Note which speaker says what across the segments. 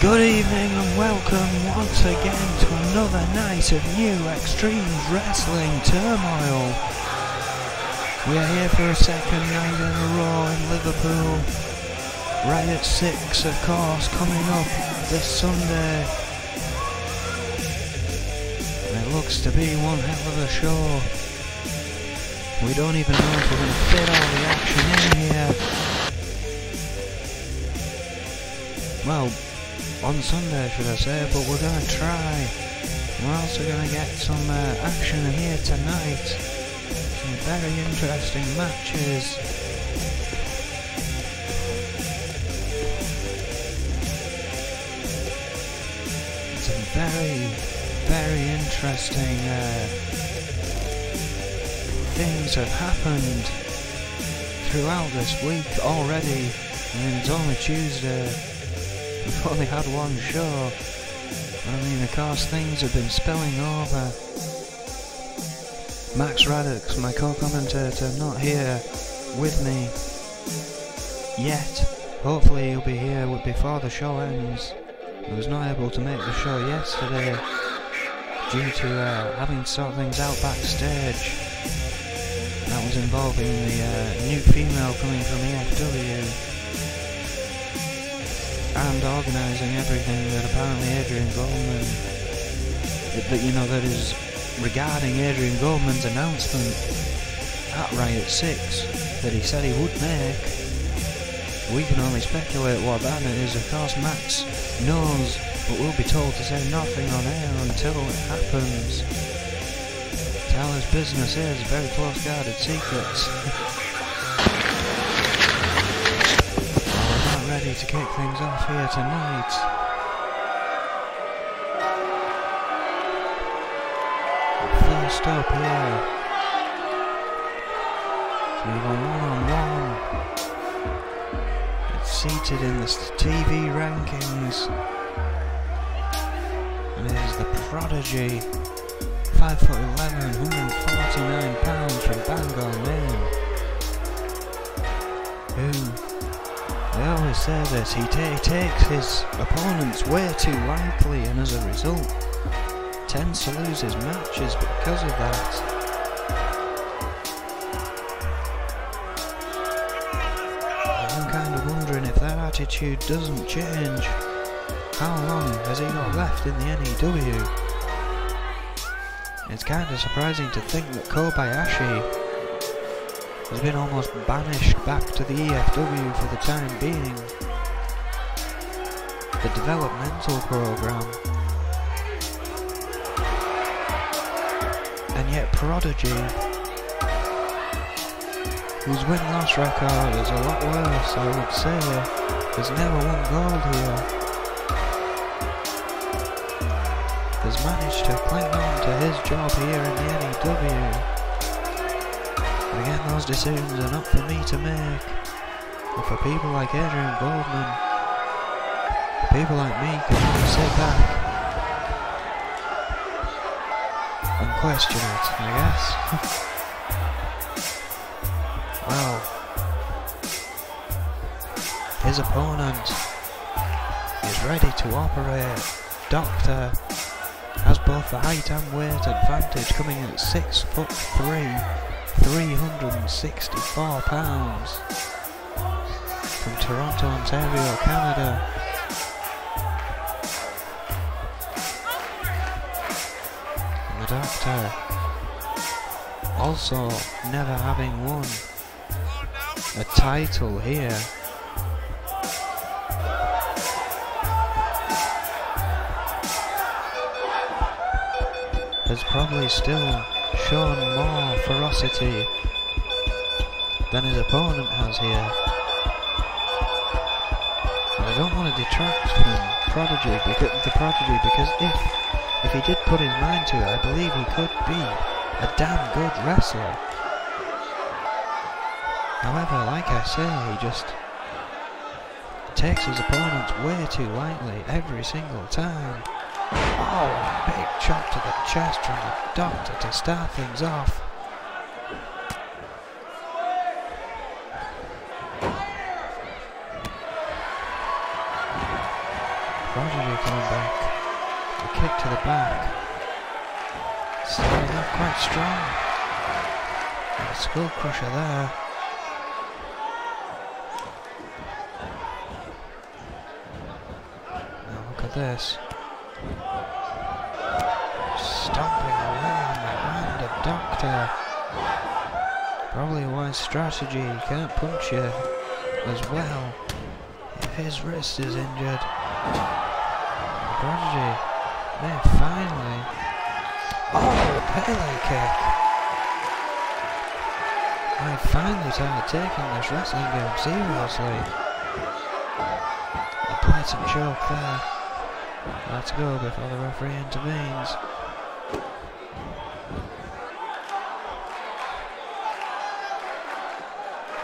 Speaker 1: Good evening and welcome once again to another night of new Extreme Wrestling Turmoil. We are here for a second night in a row in Liverpool. Riot 6, of course, coming up this Sunday. And it looks to be one hell of a show. We don't even know if we're going to fit all the action in here. Well, on Sunday should I say, but we're going to try. We're also going to get some action here tonight. Some very interesting matches. Some very, very interesting things have happened throughout this week already. I mean, it's only Tuesday. We've only had one show. I mean, of course, things have been spilling over. Max Raddox, my co-commentator, not here with me yet. Hopefully he'll be here before the show ends. He was not able to make the show yesterday due to having to sort things out backstage. That was involving the new female coming from N.E.W. and organising everything that apparently Adrian Goldman, that is regarding Adrian Goldman's announcement at Riot 6 that he said he would make. We can only speculate what that is. Of course Max knows, but we'll be told to say nothing on air until it happens. Tell his business is very close guarded secrets. Ready to kick things off here tonight. First up here, we have a one-on-one. It's seated in the TV rankings, and it is the Prodigy, 5'11", 149 pounds from Bangor, Maine, who, I always say this, he takes his opponents way too lightly, and as a result tends to lose his matches because of that. I'm kind of wondering if that attitude doesn't change. How long has he got left in the N.E.W? It's kind of surprising to think that Kobayashi has been almost banished back to the EFW for the time being. The developmental program. And yet Prodigy, whose win-loss record is a lot worse, I would say, has never won gold here, has managed to cling on to his job here in the N.E.W. Again, those decisions are not for me to make, but for people like Adrian Goldman. People like me can only sit back and question it, I guess. Well, his opponent is ready to operate. Doctor has both the height and weight advantage, coming in at 6'3", 364 pounds, from Toronto, Ontario, Canada. And the Doctor, also never having won a title here, has probably still shown more ferocity than his opponent has here. And I don't want to detract from Prodigy because if he did put his mind to it, I believe he could be a damn good wrestler. However, like I say, he just takes his opponents way too lightly every single time. Oh, a big chop to the chest from the Doctor to start things off. Prodigy coming back. A kick to the back. Starting off quite strong. A skull crusher there. Now look at this. Stomping away on the hand of Doctor. Probably a wise strategy. He can't punch you as well if his wrist is injured. Prodigy may finally... Oh, Pele kick! I finally started taking this wrestling game seriously. A blatant choke there. Let's go before the referee intervenes.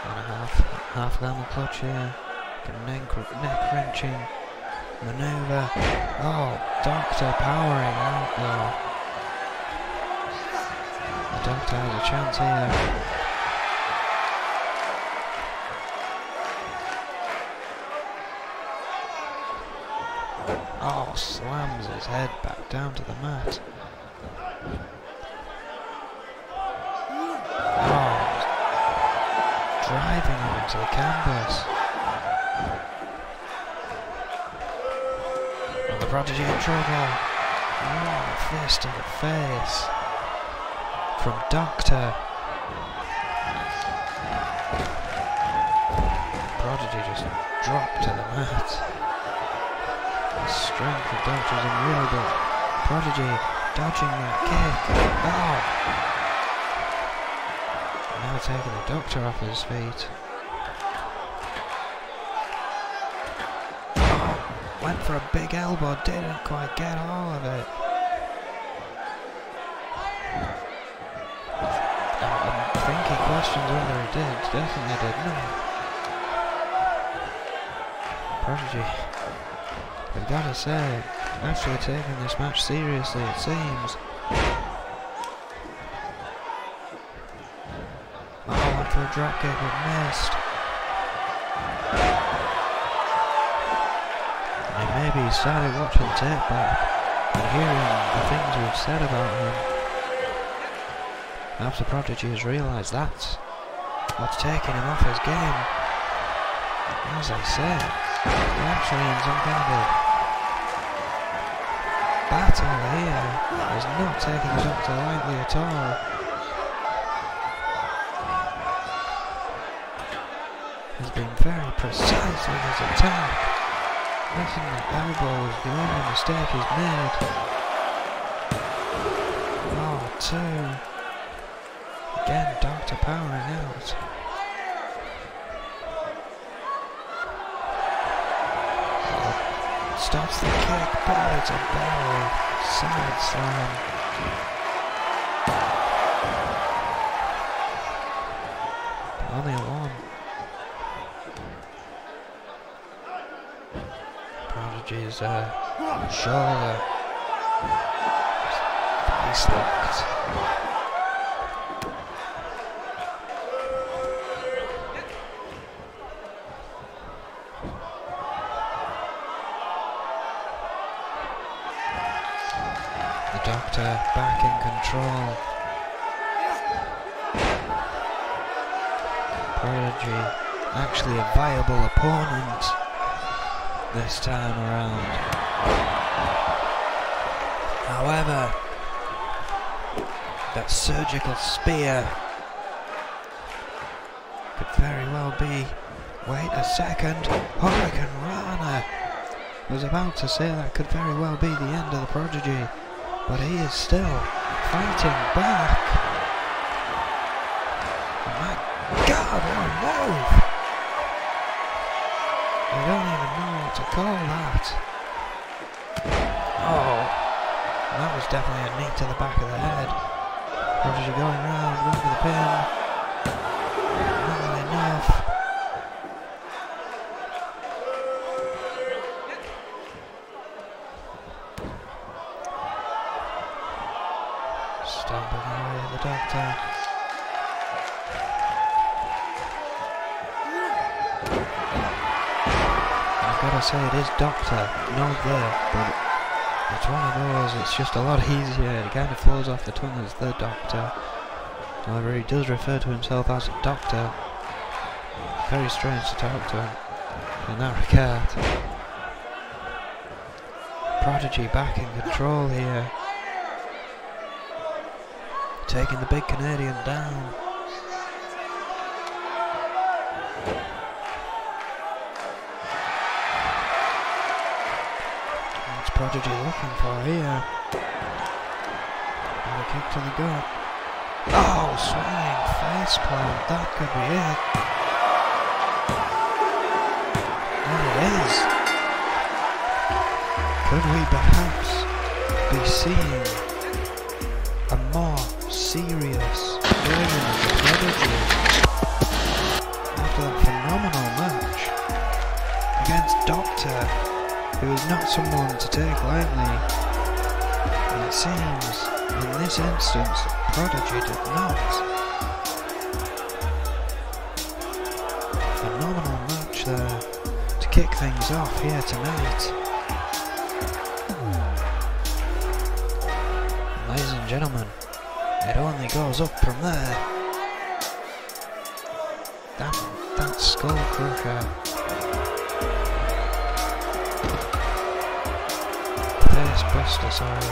Speaker 1: And a half gamma clutch here. Neck wrenching maneuver. Oh, Doctor powering out though. The Doctor has a chance here. Oh, slams his head back down to the mat. Oh, driving him into the canvas. And the Prodigy in trouble. Oh, a fist to the face from Doctor. Prodigy just dropped to the mat. The strength of Doctor's unreal, but Prodigy dodging that kick. Oh! Now taking the Doctor off his feet. Oh! Went for a big elbow, didn't quite get all of it. I think he questions whether he did. Definitely did not. Prodigy, I've got to say, actually taking this match seriously, it seems. Oh, went for a dropkick but missed. And maybe he started watching tape back and hearing the things we've said about him. After Prodigy has realised that's what's taking him off his game. As I said, they're actually in some kind of battle here. He's not taking the Doctor lightly at all. He's been very precise with his attack. Missing the elbow is the only mistake he's made. Oh, two. Again, Doctor powering out. Stops the kick, belly to belly, side slam. Only a one. Prodigy's shoulder. Face locked. Doctor back in control. Prodigy actually a viable opponent this time around. However, that surgical spear could very well be... Wait a second. Hurricane Rana! I was about to say that could very well be the end of the Prodigy. But he is still fighting back. Oh my God, what a move! I don't even know what to call that. Oh, that was definitely a knee to the back of the head. Prodigy going round, going for the pin. Not enough. Stomping away at the Doctor. gotta say it is Doctor, no the, but it's one of those, it's just a lot easier, it kind of flows off the tongue as the Doctor. However, he does refer to himself as Doctor. Very strange to talk to him in that regard. Prodigy back in control here. Taking the big Canadian down. What's Prodigy looking for here? Got a kick to the gut. Oh, swinging faceplant, that could be it. And it is. Could we perhaps be seeing a more serious version of the Prodigy after that phenomenal match against Doctor, who is not someone to take lightly? And it seems, in this instance, Prodigy did not. Phenomenal match there to kick things off here tonight. Ladies and gentlemen, it only goes up from there. That skull crusher. Face buster, sorry.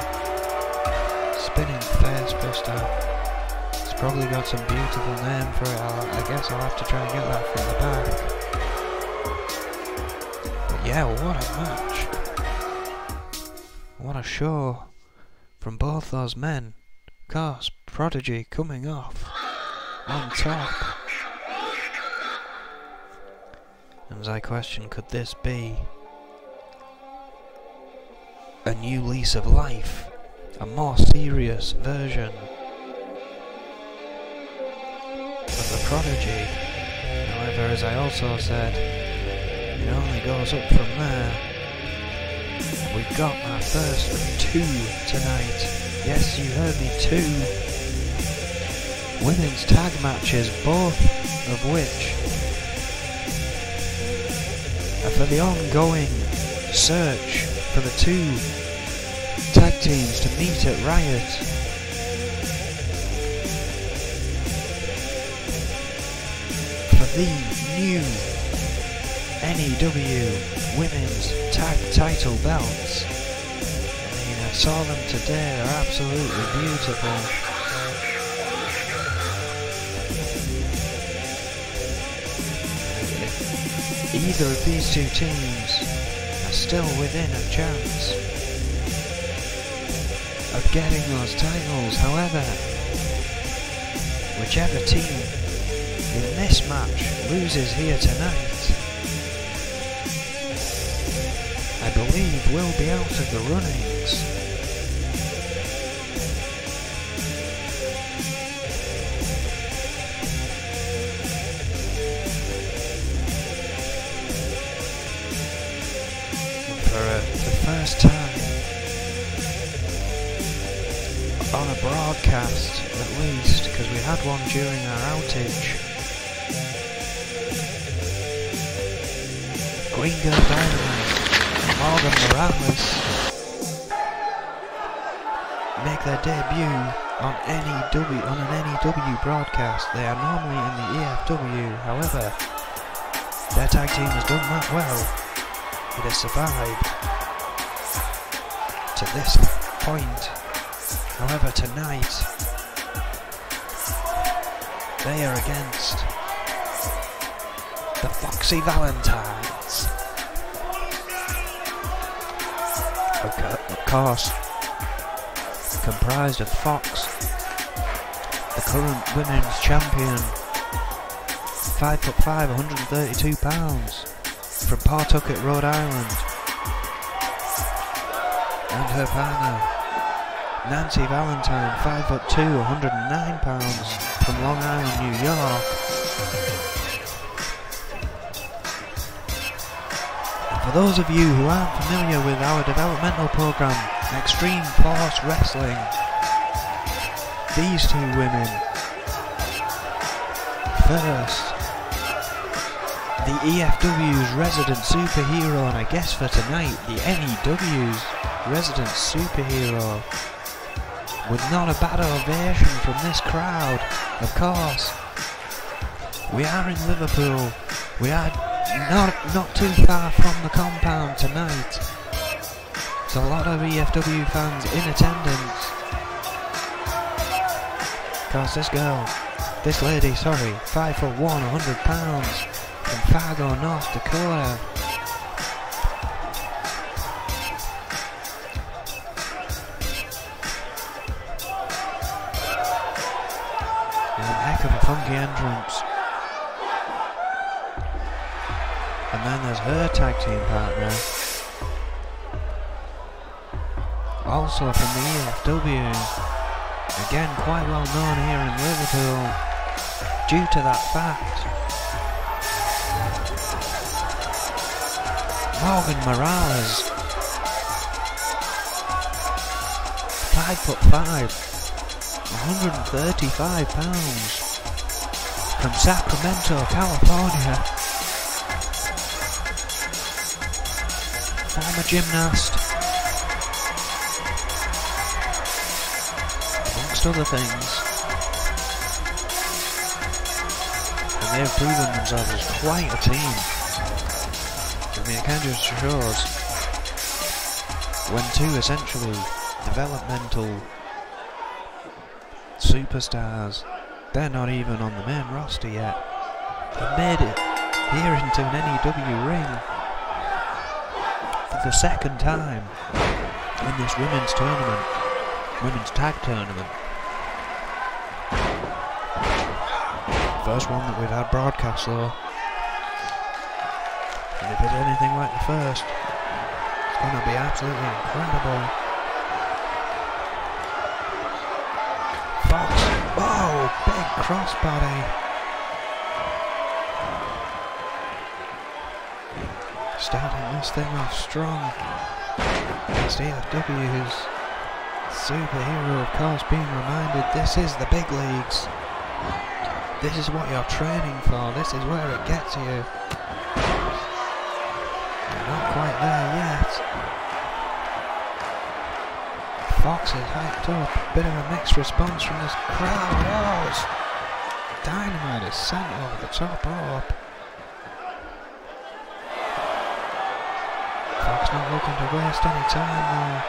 Speaker 1: Spinning face buster. It's probably got some beautiful name for it. I guess I'll have to try and get that from the back. But yeah, what a match. What a show from both those men. Of course, Prodigy coming off on top. And as I question, could this be a new lease of life? A more serious version of the Prodigy? However, as I also said, it only goes up from there. We've got our first of two tonight. Yes, you heard me, 2 women's tag matches, both of which are for the ongoing search for the 2 tag teams to meet at Riot. For the new N.E.W. women's tag title belts. I mean, I saw them today, they're absolutely beautiful. Either of these 2 teams are still within a chance of getting those titles. However, whichever team in this match loses here tonight, I believe will be out of the runnings. For the first time on a broadcast, at least, because we had one during our outage, Green Girl Dynamite and Morgan Morales make their debut on an N.E.W. broadcast. They are normally in the EFW, however, their tag team has done that well. It has survived to this point. However, tonight they are against the Foxy Valentines. Of course, comprised of Fox, the current women's champion, 5'5", 132 pounds, from Pawtucket, Rhode Island, and her partner, Nancy Valentine, 5'2", 109 pounds, from Long Island, New York. And for those of you who aren't familiar with our developmental program, Extreme Force Wrestling, these 2 women first the EFW's resident superhero, and I guess for tonight, the N.E.W's resident superhero. With not a bad ovation from this crowd, of course. We are in Liverpool. We are not too far from the compound tonight. There's a lot of EFW fans in attendance. Of course, this lady, 5'1", 100 pounds, from Fargo, North Dakota. Heck of a funky entrance. And then there's her tag team partner, also from the EFW, again quite well known here in Liverpool due to that fact. Morgan Morales, 5'5", 135 pounds, from Sacramento, California. Former gymnast, amongst other things. And they've proven themselves as quite a team. I mean, it kind of just shows when two essentially developmental superstars, they're not even on the main roster yet, they made it here into an N.E.W. ring for the second time in this women's tag tournament. First one that we've had broadcast though, and if it's anything like the first, it's going to be absolutely incredible. Fox, oh, big crossbody. Starting this thing off strong. It's EFW's superhero, of course, being reminded this is the big leagues. This is what you're training for. This is where it gets you. You're not quite there yet. Fox is hyped up. Bit of a mixed response from this crowd. Oh, Dynamite is sent over the top rope. Fox not looking to waste any time though.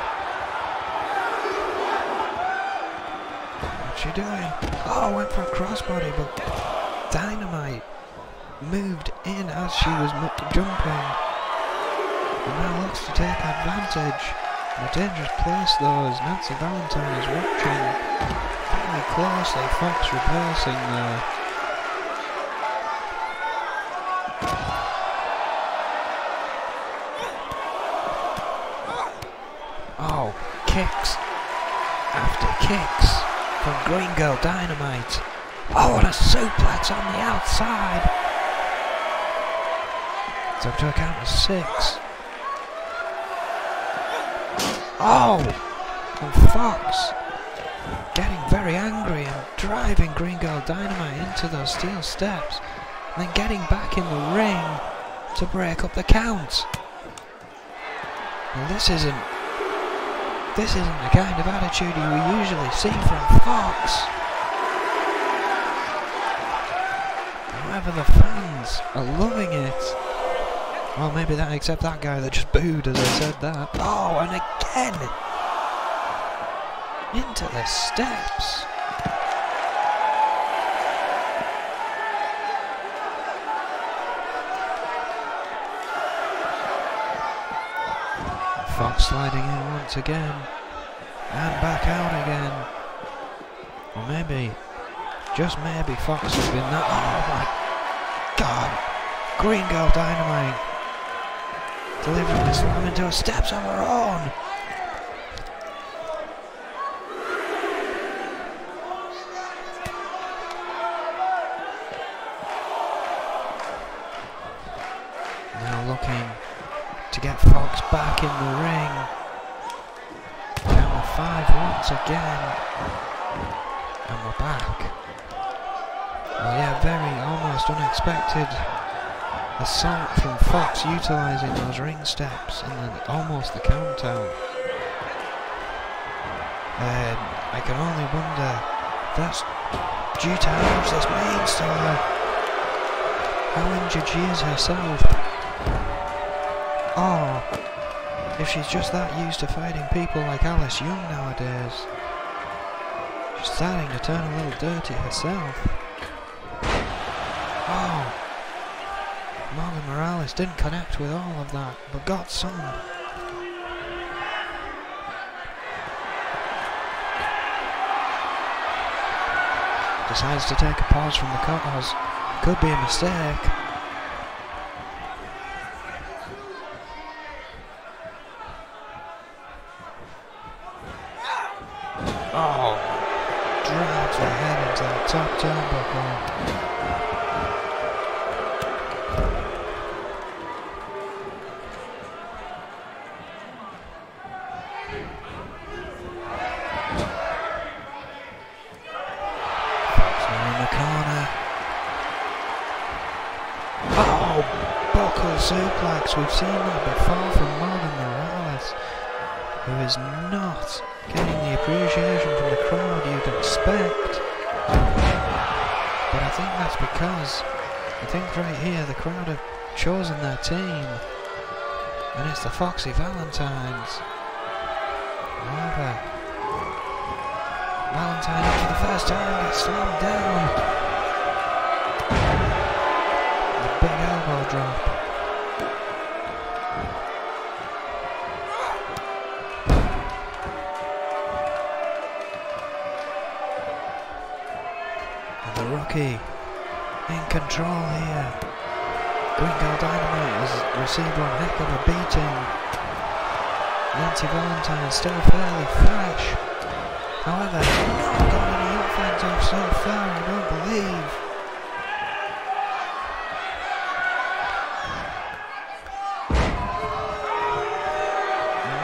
Speaker 1: What's she doing? Oh, went for a crossbody, but Dynamite moved in as she was jumping. And now looks to take advantage. In a dangerous place though, as Nancy Valentine is watching fairly closely. Fox reversing there. Oh, kicks after kicks from Green Girl Dynamite. Oh, and a suplex on the outside. It's up to a count of 6. Oh! And Fox getting very angry and driving Green Girl Dynamite into those steel steps, and then getting back in the ring to break up the count. Well, this isn't the kind of attitude you usually see from Fox. However, the fans are loving it. Well, maybe that, except that guy that just booed as I said that. Oh, and again! Into the steps. Fox sliding in once again. And back out again. Or maybe, just maybe, Fox has been that. Oh my god! Green Girl Dynamite delivering a slam into her steps of her own. Now looking to get Fox back in the ring. Count of 5 once again. And we're back. Well, yeah, very almost unexpected assault from Fox utilising those ring steps and then almost the count out. And I can only wonder if that's due to how much this means to her. How injured she is herself. Or if she's just that used to fighting people like Alice Young nowadays. She's starting to turn a little dirty herself. Oh, Morgan Morales didn't connect with all of that, but got some. Decides to take a pause from the cause. Could be a mistake. Oh, drives her head into the top turnbuckle. Suplex, we've seen that before from Morgan Morales, who is not getting the appreciation from the crowd you'd expect. But I think that's because, right here the crowd have chosen their team, and it's the Foxy Valentines. However, Valentine for the first time gets slammed down. The big elbow drop. In control here. Gringo Dynamite has received one heck of a beating. Nancy Valentine still fairly fresh. However, not got any offensive so far, I don't believe.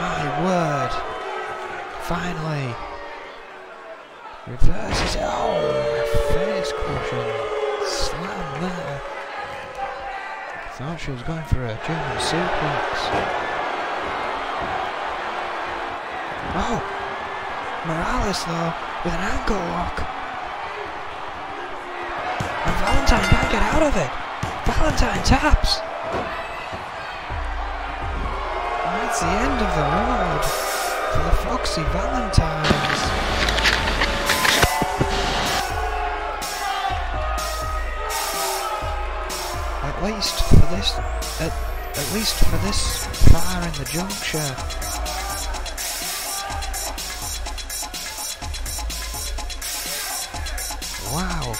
Speaker 1: My word. Finally. Reverses it. Oh, face cushion. Slam there. Thought she was going for a German suplex. Oh! Morales though, with an ankle lock. And Valentine can't get out of it. Valentine taps. And that's the end of the road for the Foxy Valentines. At least for this far in the juncture. Wow.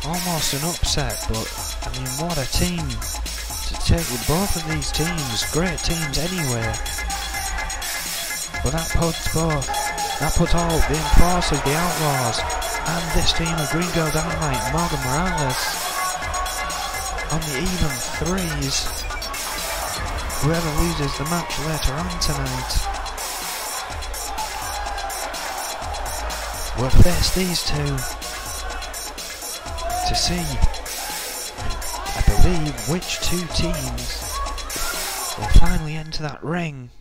Speaker 1: Almost an upset, but I mean what a team to take with both of these teams. Great teams anyway. But that puts all the Enforcers, the Outlaws, and this team of Gringo Dynamite and Morgan Morales on the even threes. Whoever loses the match later on tonight will face these two to see, I believe, which two teams will finally enter that ring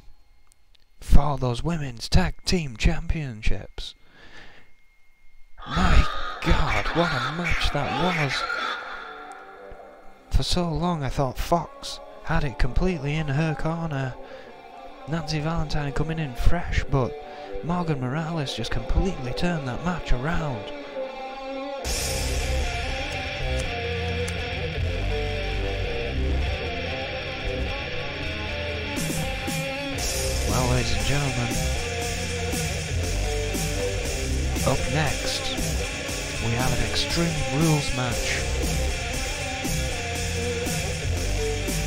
Speaker 1: for those women's tag team championships. My God, what a match that was. For so long I thought Fox had it completely in her corner. Nancy Valentine coming in fresh, but Morgan Morales just completely turned that match around. Well, ladies and gentlemen, up next we have an Extreme Rules match.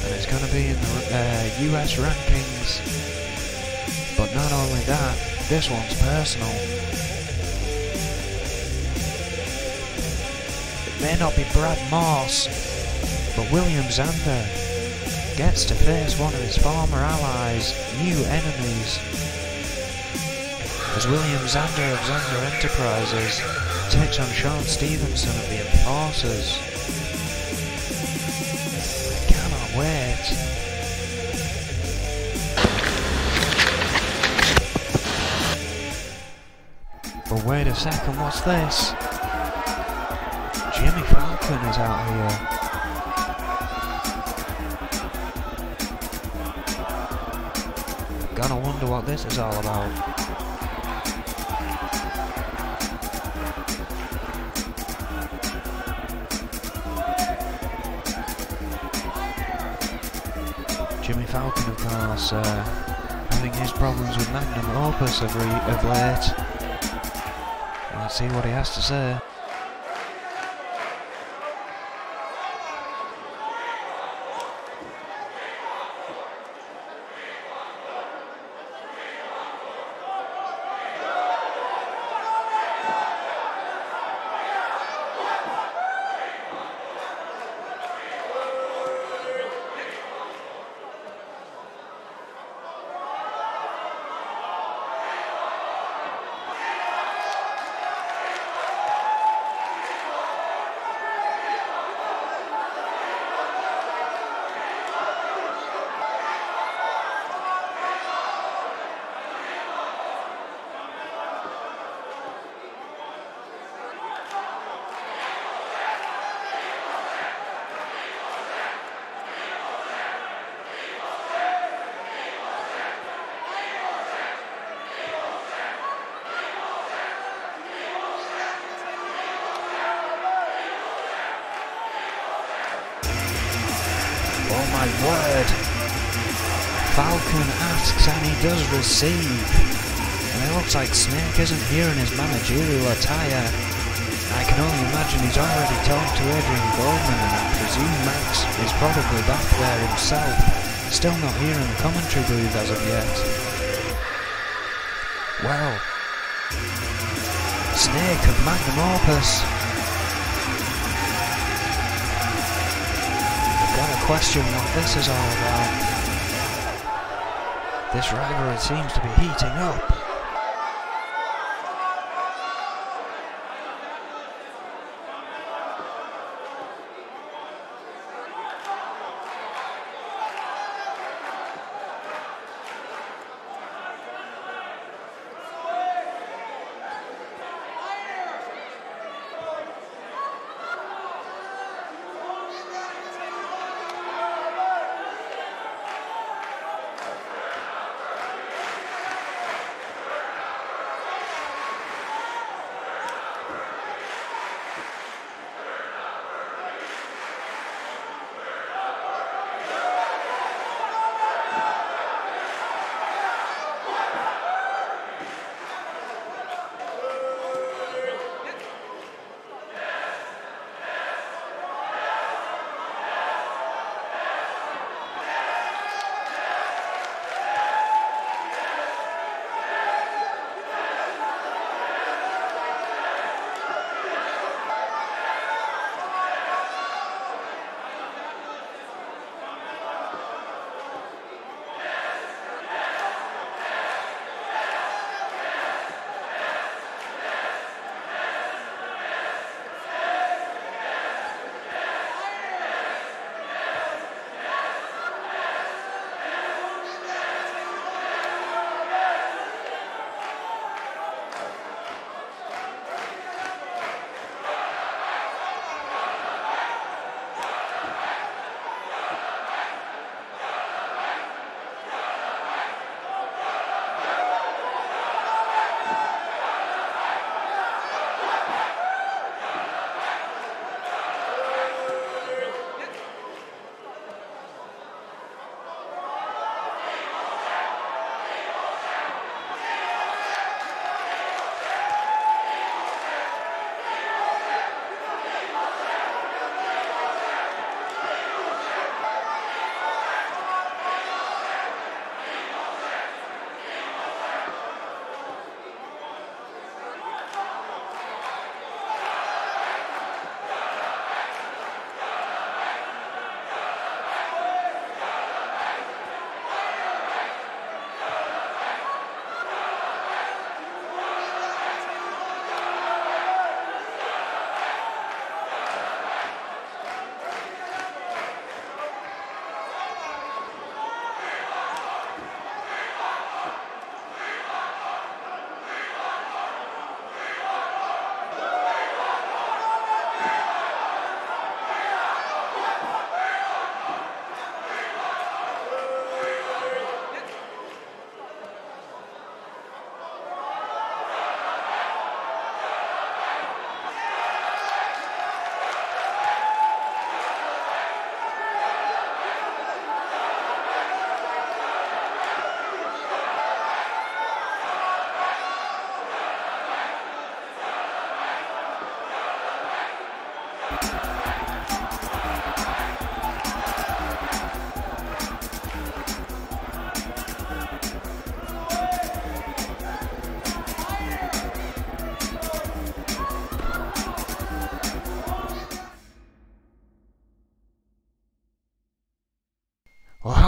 Speaker 1: It's going to be in the US rankings, but not only that, this one's personal. It may not be Brad Morse, but William Zander gets to face one of his former allies, new enemies, as William Zander of Zander Enterprises takes on Sean Stevenson of the Enforcers. Wait. But wait a second, what's this? Jimmy Falcon is out here. Gotta wonder what this is all about. Jimmy Falcon, of course, having his problems with magnum opus of late. Let's see what he has to say. Oh my word! Falcon asks and he does receive. And it looks like Snake isn't here in his managerial attire. I can only imagine he's already talked to Adrian Goldman, and I presume Max is probably back there himself. Still not here in the commentary booth as of yet. Well, Snake of Magnum Opus. Gotta question what this is all about. This rivalry seems to be heating up.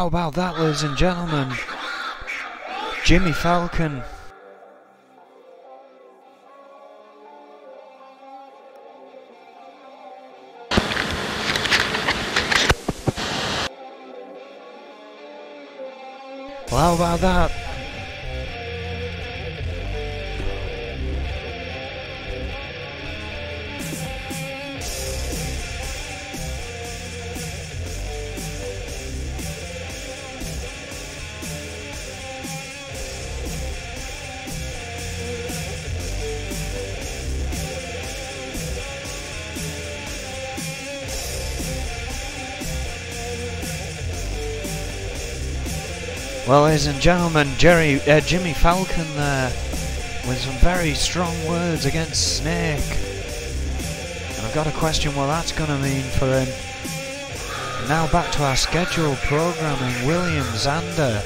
Speaker 1: How about that, ladies and gentlemen? Jimmy Falcon. Well, how about that? Well, ladies and gentlemen, Jimmy Falcon there with some very strong words against Snake. And I've got to question what that's going to mean for him. And now back to our scheduled programming. William Zander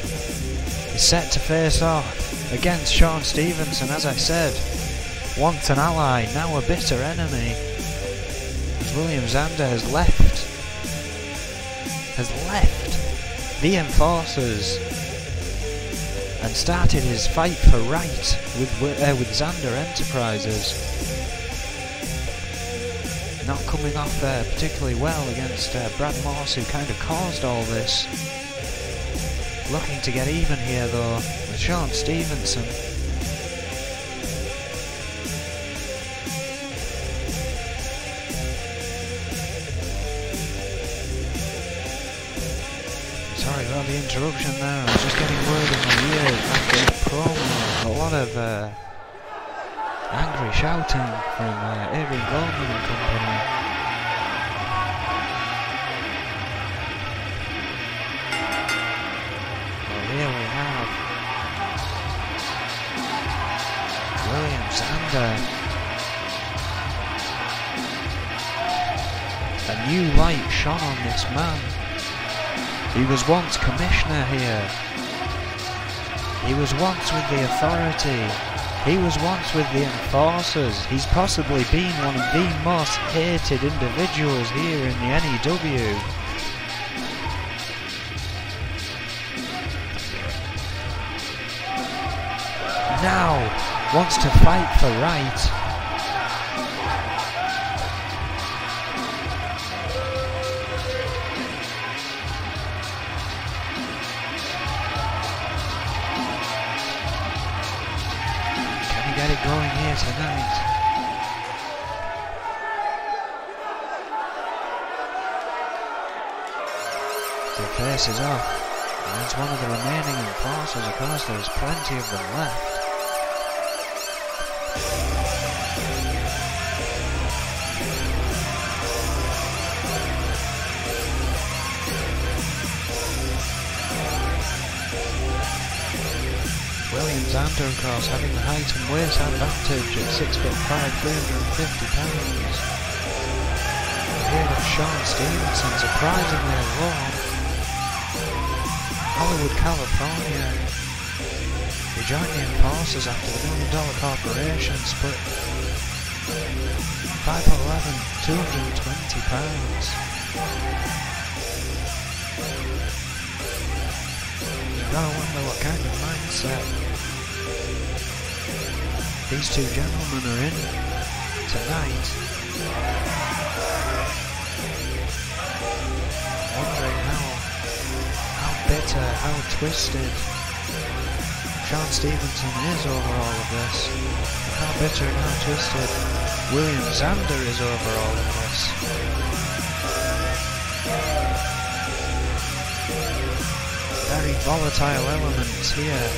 Speaker 1: is set to face off against Sean Stevenson, as I said. Once an ally, now a bitter enemy. As William Zander has left the Enforcers and started his fight for right with Zander Enterprises. Not coming off particularly well against Brad Morse, who kind of caused all this. Looking to get even here though with Sean Stevenson. Sorry about the interruption there, I was just getting word in my ear after that promo. A lot of angry shouting from Adrian Goldman and company. Well, here we have William Zander. A new light shone on this man. He was once commissioner here. He was once with the authority. He was once with the Enforcers. He's possibly been one of the most hated individuals here in the N.E.W. Now wants to fight for right. Get it going here tonight. The face is off. And that's one of the remaining Enforcers. Of course, there's plenty of them left. William Zander, of course, having the height and weight advantage at 6'5", 350 pounds. Here of Sean Stevenson, surprisingly alone. Hollywood, California. He joined the Enforcers after the $1 Million Corporation split. 5'11", 220 pounds. You've got to wonder what kind of mindset these two gentlemen are in tonight. Wondering how bitter, how twisted Sean Stevenson is over all of this. How bitter and how twisted William Zander is over all of this. Very volatile elements here.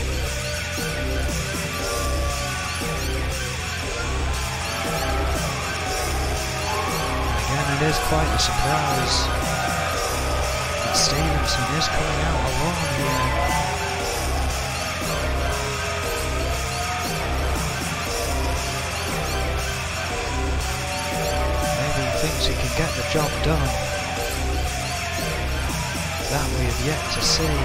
Speaker 1: Again, it is quite a surprise that Stevenson is coming out alone here. Maybe he thinks he can get the job done. That we have yet to see.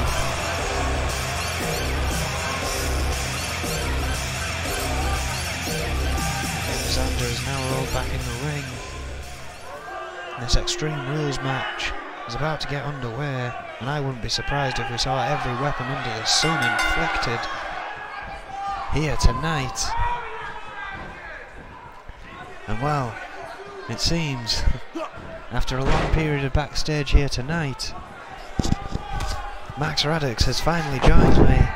Speaker 1: Zander is now rolled back in the ring in this Extreme Rules match is about to get underway, and I wouldn't be surprised if we saw every weapon under the sun inflicted here tonight. And well, it seems, after a long period of backstage here tonight, Max Radix has finally joined me.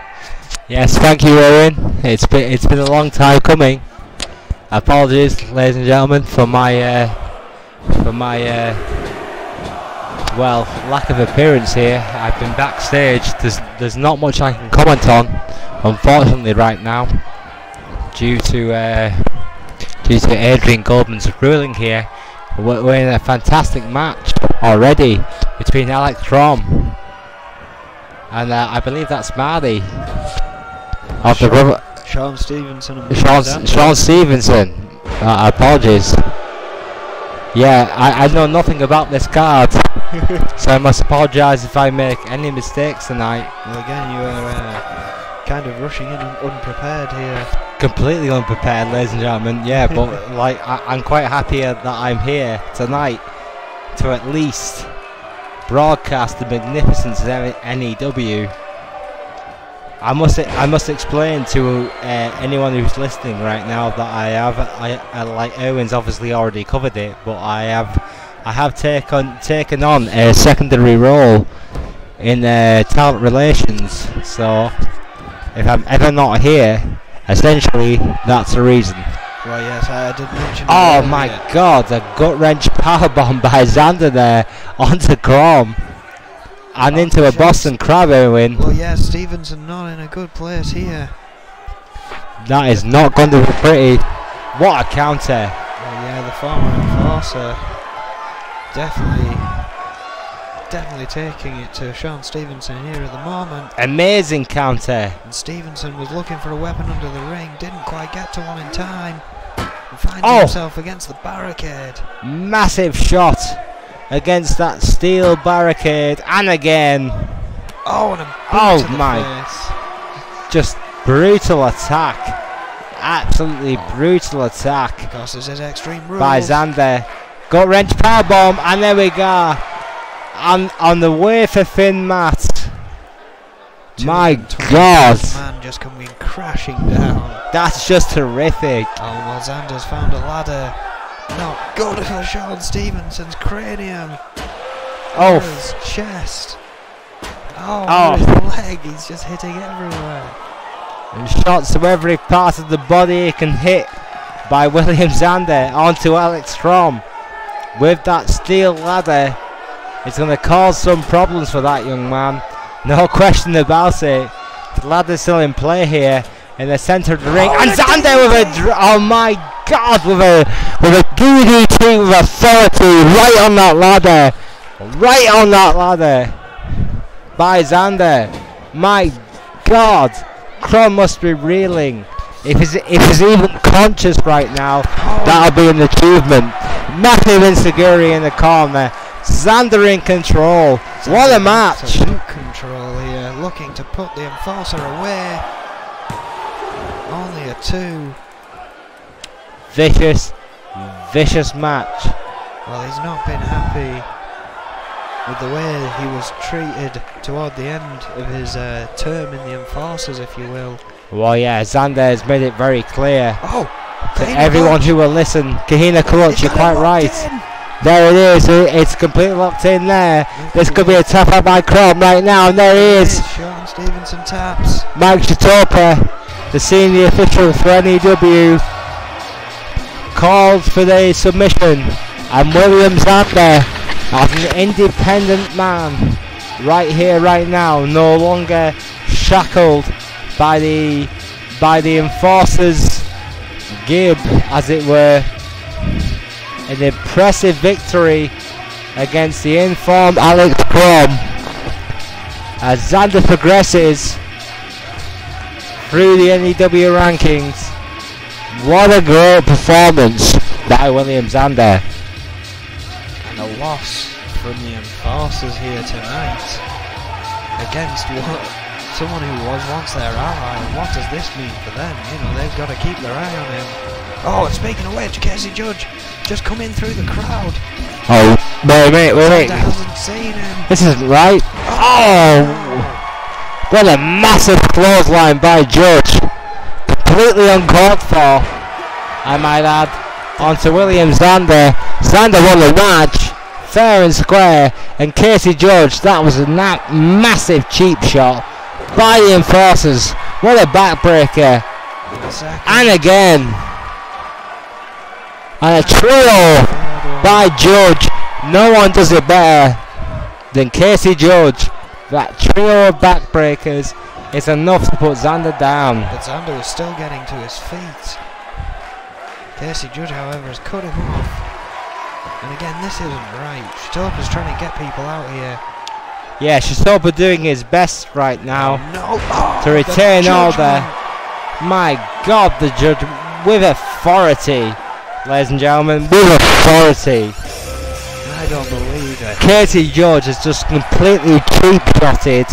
Speaker 2: Yes, thank you, Owen. It's been a long time coming. Apologies, ladies and gentlemen, for my well, lack of appearance here. I've been backstage. There's not much I can comment on, unfortunately, right now, due to Adrian Goldman's ruling here. We're in a fantastic match already between Alex Strom and I believe that's Marty of the brother
Speaker 1: Sean Stevenson. And
Speaker 2: Sean Stevenson. Apologies. Yeah, I know nothing about this card, so I must apologise if I make any mistakes tonight.
Speaker 1: Well, again, you are kind of rushing in unprepared here.
Speaker 2: Completely unprepared, ladies and gentlemen. Yeah, but like I'm quite happy that I'm here tonight to at least broadcast the magnificence of N.E.W. I must explain to anyone who's listening right now that I like Owen's obviously already covered it, but I have taken on a secondary role in talent relations. So if I'm ever not here, essentially that's the reason.
Speaker 1: Well, yes, I did mention.
Speaker 2: Oh my God! A gut wrench powerbomb by Xander there onto Chrome. And into a Boston Crab, Owen.
Speaker 1: Well, yeah, Stevenson not in a good place here.
Speaker 2: That is not going to be pretty. What a counter.
Speaker 1: Well, yeah, the former enforcer definitely taking it to Sean Stevenson here at the moment.
Speaker 2: Amazing counter.
Speaker 1: And Stevenson was looking for a weapon under the ring, didn't quite get to one in time, and finds himself against the barricade.
Speaker 2: Massive shot against that steel barricade, and again.
Speaker 1: Oh, and a boot to the face.
Speaker 2: Just brutal attack. Absolutely brutal attack.
Speaker 1: Because this is Extreme Rules.
Speaker 2: By Xander. Gut wrench powerbomb, and there we go. On the way for Finn Matt. My God.
Speaker 1: Man just coming crashing down.
Speaker 2: That's just terrific.
Speaker 1: Oh, well, Xander's found a ladder. Not good for Sean Stevenson's cranium.
Speaker 2: Oh,
Speaker 1: his chest. Oh, his leg. He's just hitting everywhere.
Speaker 2: And shots to every part of the body he can hit by William Xander onto Alex Strom. With that steel ladder, it's going to cause some problems for that young man. No question about it. The ladder's still in play here in the centre of the ring, and Xander with a oh my God, with a DDT with authority right on that ladder, by Xander. My God, Chrome must be reeling. If he's even conscious right now, that'll be an achievement. Massive Inseguri in the corner. Xander in control. What a match!
Speaker 1: Absolute control here, looking to put the enforcer away. Only a 2.
Speaker 2: Vicious match.
Speaker 1: Well, he's not been happy with the way he was treated toward the end of his term in the enforcers, if you will.
Speaker 2: Well, yeah, Xander has made it very clear to
Speaker 1: Kahina
Speaker 2: everyone
Speaker 1: clutch.
Speaker 2: who will listen. Kahina clutch, you're quite right. There it is. It's completely locked in there. This could be a tap out by Chrome right now, and there he is.
Speaker 1: Sean Stevenson taps.
Speaker 2: Mike Chitopa, the senior official for N.E.W, called for the submission, and William Xander, as an independent man, right here, right now, no longer shackled by the enforcer's gib, as it were. An impressive victory against the informed Alex Chrome as Xander progresses through the N.E.W rankings. What a great performance by William Xander.
Speaker 1: And a loss from the enforcers here tonight against someone who was once their ally. And what does this mean for them? You know, they've got to keep their eye on him. Oh, and speaking of which, Casey Judge just come in through the crowd.
Speaker 2: Oh, wait.
Speaker 1: Zander hasn't seen him.
Speaker 2: This isn't right. Oh! What a massive clothesline by Judge. Completely uncalled for, I might add. Onto William Zander. Zander won the match, fair and square. And Casey Judge, that was a massive cheap shot by the Enforcers. What a backbreaker. And again. And a trio by Judge. No one does it better than Casey Judge. That trio of backbreakers is enough to put Zander down.
Speaker 1: But Zander was still getting to his feet. Casey Judge, however, has cut him off. And again, this isn't right. Shitopa's trying to get people out here.
Speaker 2: Yeah, Shitopa doing his best right now
Speaker 1: to
Speaker 2: retain order. My God, the Judge with authority, ladies and gentlemen, with authority.
Speaker 1: I don't believe it.
Speaker 2: Casey Judge has just completely cheap-shotted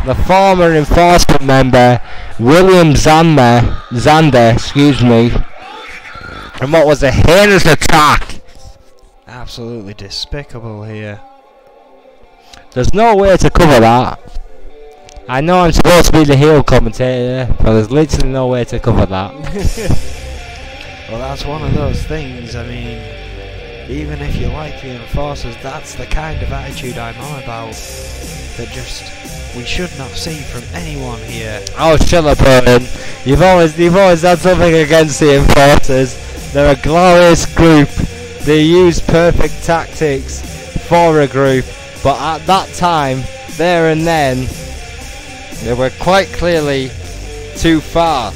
Speaker 2: the former enforcement member, William Zander, excuse me. And what was a heinous attack.
Speaker 1: Absolutely despicable here.
Speaker 2: There's no way to cover that. I know I'm supposed to be the heel commentator, but there's literally no way to cover that.
Speaker 1: Well, that's one of those things. I mean, even if you like the Enforcers, that's the kind of attitude I'm on about. That just we should not see from anyone here.
Speaker 2: Oh, shut up, Owen. You've always had something against the Enforcers. They're a glorious group. They use perfect tactics for a group, but at that time, there and then, they were quite clearly too far.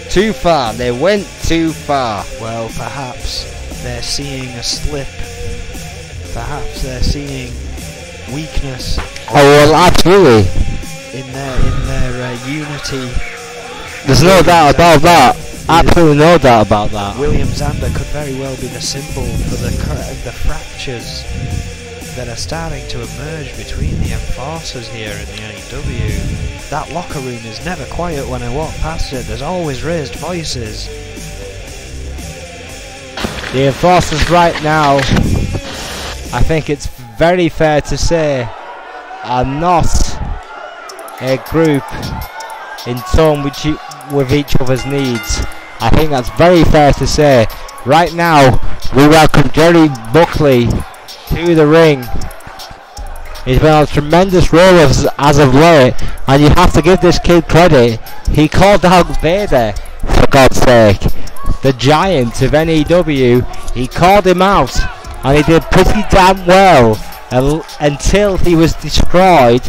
Speaker 2: Too far. They went too far.
Speaker 1: Well, perhaps they're seeing a slip. Perhaps they're seeing weakness.
Speaker 2: Oh well, absolutely.
Speaker 1: In their unity.
Speaker 2: There's no doubt about that. Absolutely no doubt about that.
Speaker 1: William Zander could very well be the symbol for the fractures that are starting to emerge between the Enforcers here in the N.E.W. That locker room is never quiet when I walk past it. There's always raised voices.
Speaker 2: The Enforcers right now, I think it's very fair to say, are not a group in tone with each other's needs. I think that's very fair to say. Right now, we welcome Jerry Buckley to the ring. He's been on a tremendous roll as of late, and you have to give this kid credit. He called out Vader, for God's sake. The Giant of N.E.W. He called him out, and he did pretty damn well until he was destroyed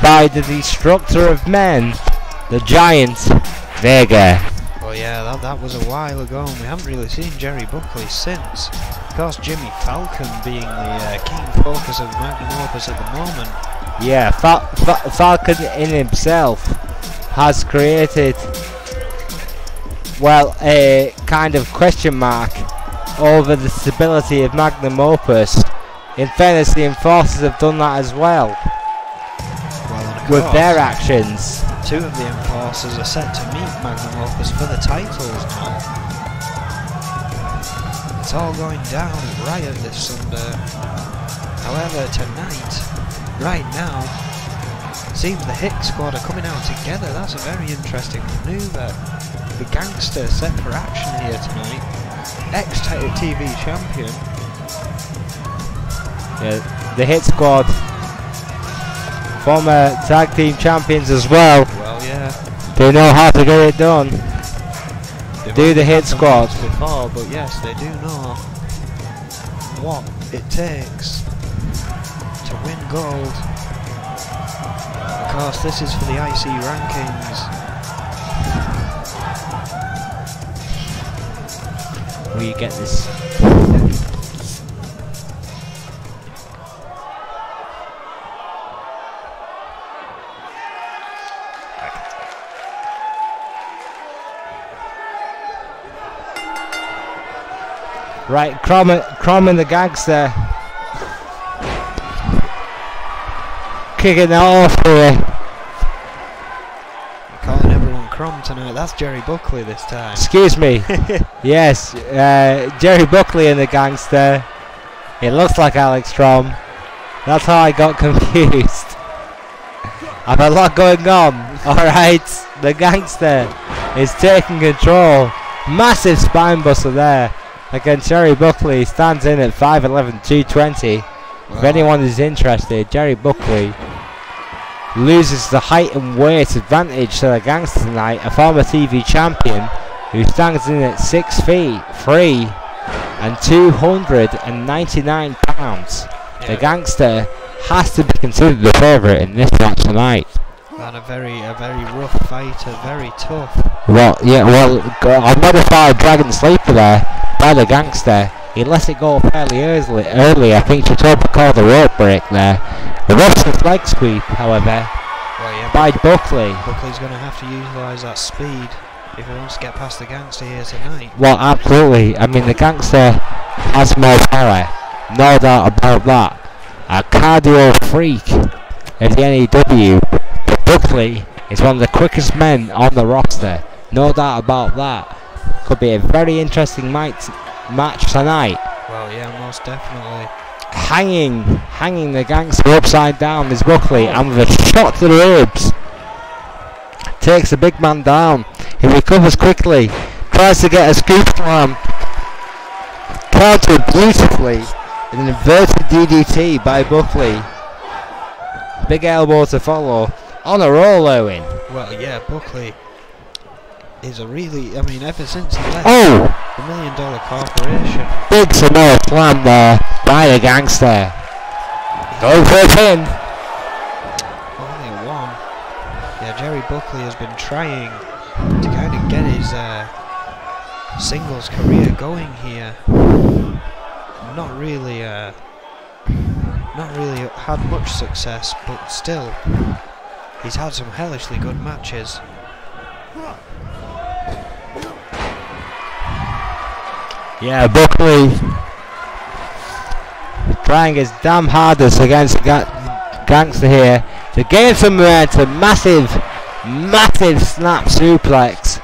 Speaker 2: by the Destructor of Men, the Giant Vega.
Speaker 1: Well, yeah, that was a while ago, and we haven't really seen Jerry Buckley since. Of course, Jimmy Falcon being the keen focus of Magnum Opus at the moment.
Speaker 2: Yeah, Falcon in himself has created, well, a kind of question mark over the stability of Magnum Opus. In fairness, the Enforcers have done that as well, with their actions.
Speaker 1: Two of the Enforcers are set to meet Magnum Opus for the titles now. It's all going down at Riot this Sunday. However, tonight, right now, seems the Hit Squad are coming out together. That's a very interesting manoeuvre. The Gangster set for action here tonight. Ex-TV champion.
Speaker 2: Yeah, the Hit Squad, former tag team champions as well.
Speaker 1: Well, yeah.
Speaker 2: They know how to get it done. Do the Hit Squad
Speaker 1: before, but yes, they do know what it takes to win gold. Of course, this is for the IC rankings.
Speaker 2: Will you get this? Right, Crom and the Gangster kicking it off here.
Speaker 1: Calling everyone Crom tonight. That's Jerry Buckley this time.
Speaker 2: Excuse me. Yes, Jerry Buckley and the Gangster It looks like Alex Strom. That's how I got confused. I've a lot going on. Alright, the Gangster is taking control. Massive spine buster there against Jerry Buckley. Stands in at 5'11", 220. If anyone is interested, Jerry Buckley loses the height and weight advantage to the Gangster tonight, a former TV champion who stands in at 6 feet 3 and 299 pounds. Yeah. The Gangster has to be considered the favourite in this match tonight.
Speaker 1: And a very rough fighter, very tough.
Speaker 2: Well, yeah, a modified Dragon Sleeper there by the Gangster. He let it go fairly early. I think she tried to call the rope break there. The Russian leg sweep, however, by Buckley.
Speaker 1: Buckley's going to have to utilise that speed if he wants to get past the Gangster here tonight.
Speaker 2: Well, absolutely. I mean, the Gangster has more power, no doubt about that. A cardio freak of the N.E.W. But Buckley is one of the quickest men on the roster, no doubt about that. Could be a very interesting match tonight.
Speaker 1: Well, yeah, most definitely.
Speaker 2: Hanging the Gangster upside down is Buckley, and with a shot to the ribs, takes the big man down. He recovers quickly, tries to get a scoop slam, countered beautifully, an inverted DDT by Buckley. Big elbow to follow. On a roll, Owen.
Speaker 1: Well, yeah, Buckley is a really, I mean, ever since he left the $1 Million Corporation.
Speaker 2: Big Samoa slam there by the Gangster. Going for a pin.
Speaker 1: Only a one. Yeah, Jerry Buckley has been trying to kind of get his singles career going here. Not really had much success, but still, he's had some hellishly good matches.
Speaker 2: Yeah, Buckley trying his damn hardest against Gangster here to gain some momentum. Massive snap suplex.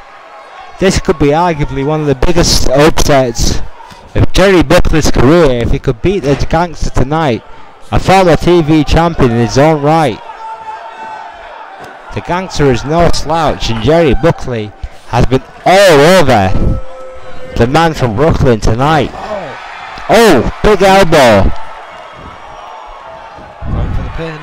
Speaker 2: This could be arguably one of the biggest upsets of Jerry Buckley's career if he could beat the Gangster tonight. A former TV champion in his own right. The Gangster is no slouch, and Jerry Buckley has been all over the man from Brooklyn tonight. Oh, big elbow.
Speaker 1: Going for the pin.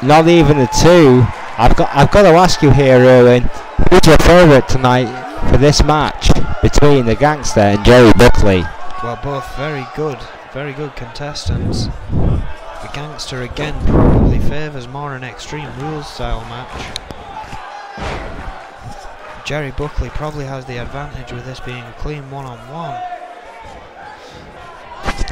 Speaker 2: Not even a two. I've got to ask you here, Owen, who's your favourite tonight for this match between the Gangster and Jerry Buckley?
Speaker 1: Well, both very good contestants. The Gangster again probably favours more an Extreme Rules style match. Jerry Buckley probably has the advantage with this being a clean one-on-one.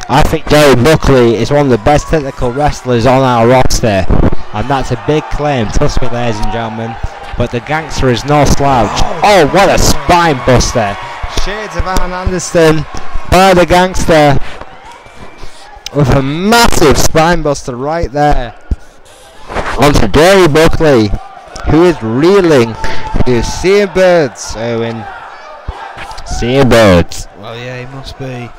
Speaker 2: I think Jerry Buckley is one of the best technical wrestlers on our roster, and that's a big claim, trust me, ladies and gentlemen. But the Gangster is no slouch. Oh, what a spine buster! Shades of Alan Anderson by the Gangster with a massive spine buster right there onto Jerry Buckley, who is reeling. He is seeing birds, Owen. Seeing birds.
Speaker 1: Well, yeah, he must be. And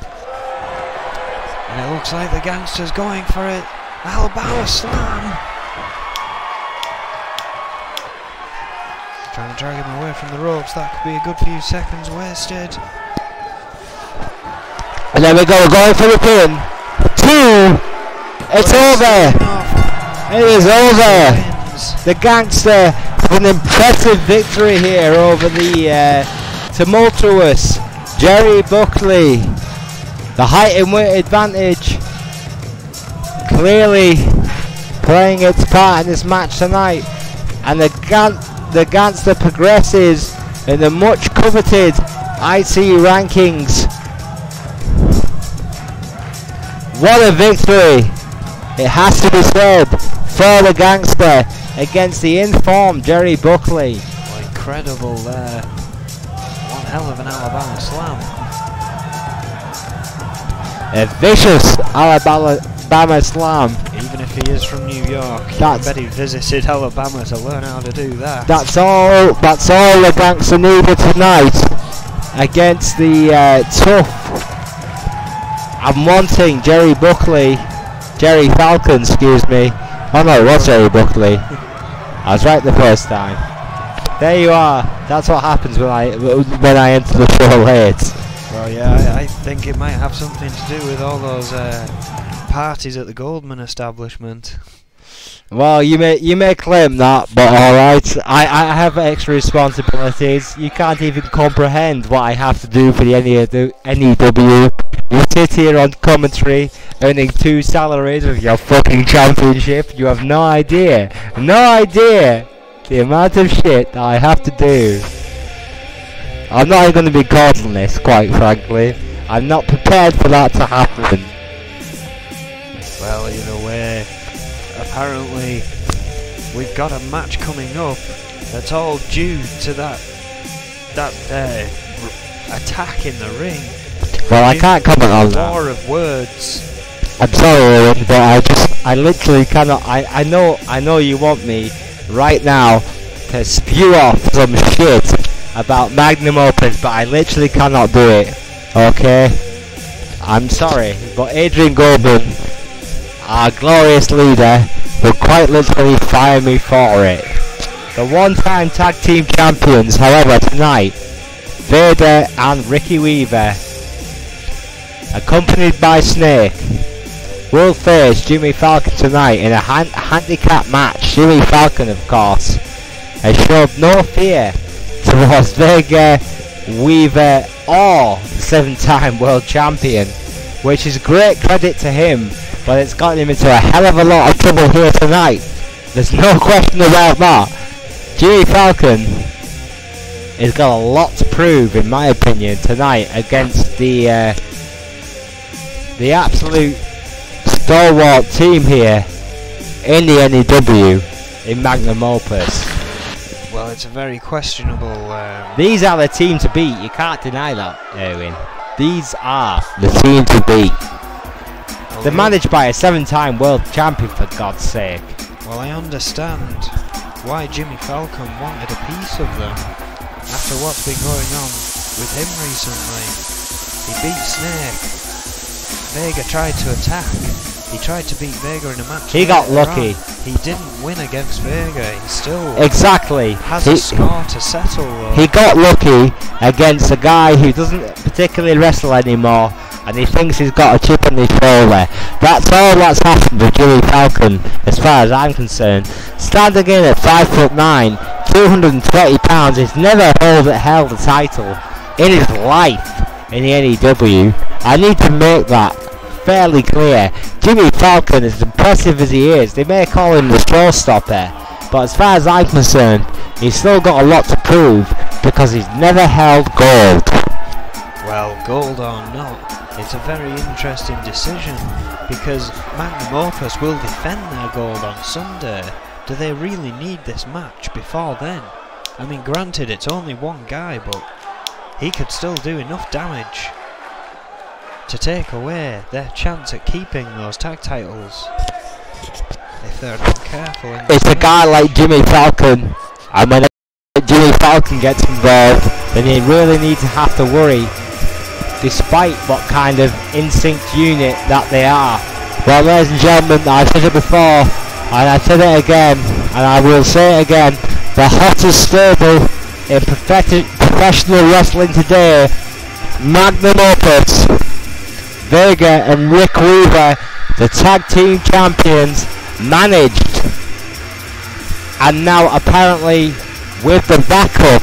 Speaker 1: it looks like the Gangster's going for it. Alabama slam. Trying to drag him away from the ropes. That could be a good few seconds wasted.
Speaker 2: And then we go going for the pin. Two. It's over. It is over. The Gangster with an impressive victory here over the tumultuous Jerry Buckley. The height and weight advantage clearly playing its part in this match tonight, and the Gangster progresses in the much coveted IC rankings. What a victory, it has to be said, for the Gangster against the informed Jerry Buckley.
Speaker 1: Oh, incredible there. One hell of an Alabama slam.
Speaker 2: A vicious Alabama slam.
Speaker 1: Even if he is from New York, I bet he visited Alabama to learn how to do that.
Speaker 2: That's all the Gangster needed tonight against the tough I'm wanting Jerry Falcon, excuse me. Oh no, it was Jerry Buckley. I was right the first time. There you are. That's what happens when I enter the show late.
Speaker 1: Well, yeah, I think it might have something to do with all those parties at the Goldman establishment.
Speaker 2: Well, you may claim that, but alright. I have extra responsibilities. You can't even comprehend what I have to do for the N.E.W. You sit here on commentary, earning 2 salaries of your fucking championship. You have no idea the amount of shit that I have to do. I'm not even going to be caught on this, quite frankly. I'm not prepared for that to happen.
Speaker 1: Well, either way, apparently we've got a match coming up that's all due to that attack in the ring.
Speaker 2: Well, I can't comment on that.
Speaker 1: War of words.
Speaker 2: I'm sorry, but I literally cannot. I know you want me right now to spew off some shit about Magnum Opus, but I literally cannot do it. Okay? I'm sorry, but Adrian Goldman, our glorious leader, will quite literally fire me for it. The one-time tag team champions, however, tonight, Vader and Ricky Weaver, accompanied by Snake, will face Jimmy Falcon tonight in a handicap match. Jimmy Falcon, of course, has showed no fear towards Vega, Weaver, or the 7-time world champion, which is great credit to him, but it's gotten him into a hell of a lot of trouble here tonight. There's no question about that. Jimmy Falcon has got a lot to prove, in my opinion, tonight against the absolute stalwart team here in the N.E.W. in Magnum Opus.
Speaker 1: Well, it's a very questionable...
Speaker 2: These are the team to beat, you can't deny that, Erwin. These are the team to beat. They're managed by a 7-time world champion, for God's sake.
Speaker 1: Well, I understand why Jimmy Falcon wanted a piece of them after what's been going on with him recently. He beat Snake. Vega tried to attack. He tried to beat Vega in a match.
Speaker 2: He got lucky.
Speaker 1: He didn't win against Vega. He still has a score to settle, though.
Speaker 2: He got lucky against a guy who doesn't particularly wrestle anymore, and he thinks he's got a chip on his shoulder. That's all that's happened with Jimmy Falcon, as far as I'm concerned. Standing in at 5'9", 220 pounds, he's never held a title in his life in the N.E.W. I need to make that fairly clear. Jimmy Falcon, as impressive as he is, they may call him the showstopper, but as far as I'm concerned, he's still got a lot to prove because he's never held gold.
Speaker 1: Well, gold or not, it's a very interesting decision because Magnum Opus will defend their gold on Sunday. Do they really need this match before then? I mean, granted, it's only one guy, but he could still do enough damage to take away their chance at keeping those tag titles if they're not careful.
Speaker 2: It's a guy like Jimmy Falcon, and when Jimmy Falcon gets involved, then you really need to have to worry, despite what kind of in-sync unit that they are. Well, ladies and gentlemen, I've said it before, and I've said it again, and I will say it again, the hottest stable in professional wrestling today, Magnum Opus, Vega and Rick Weaver, the tag team champions, managed, and now apparently with the backup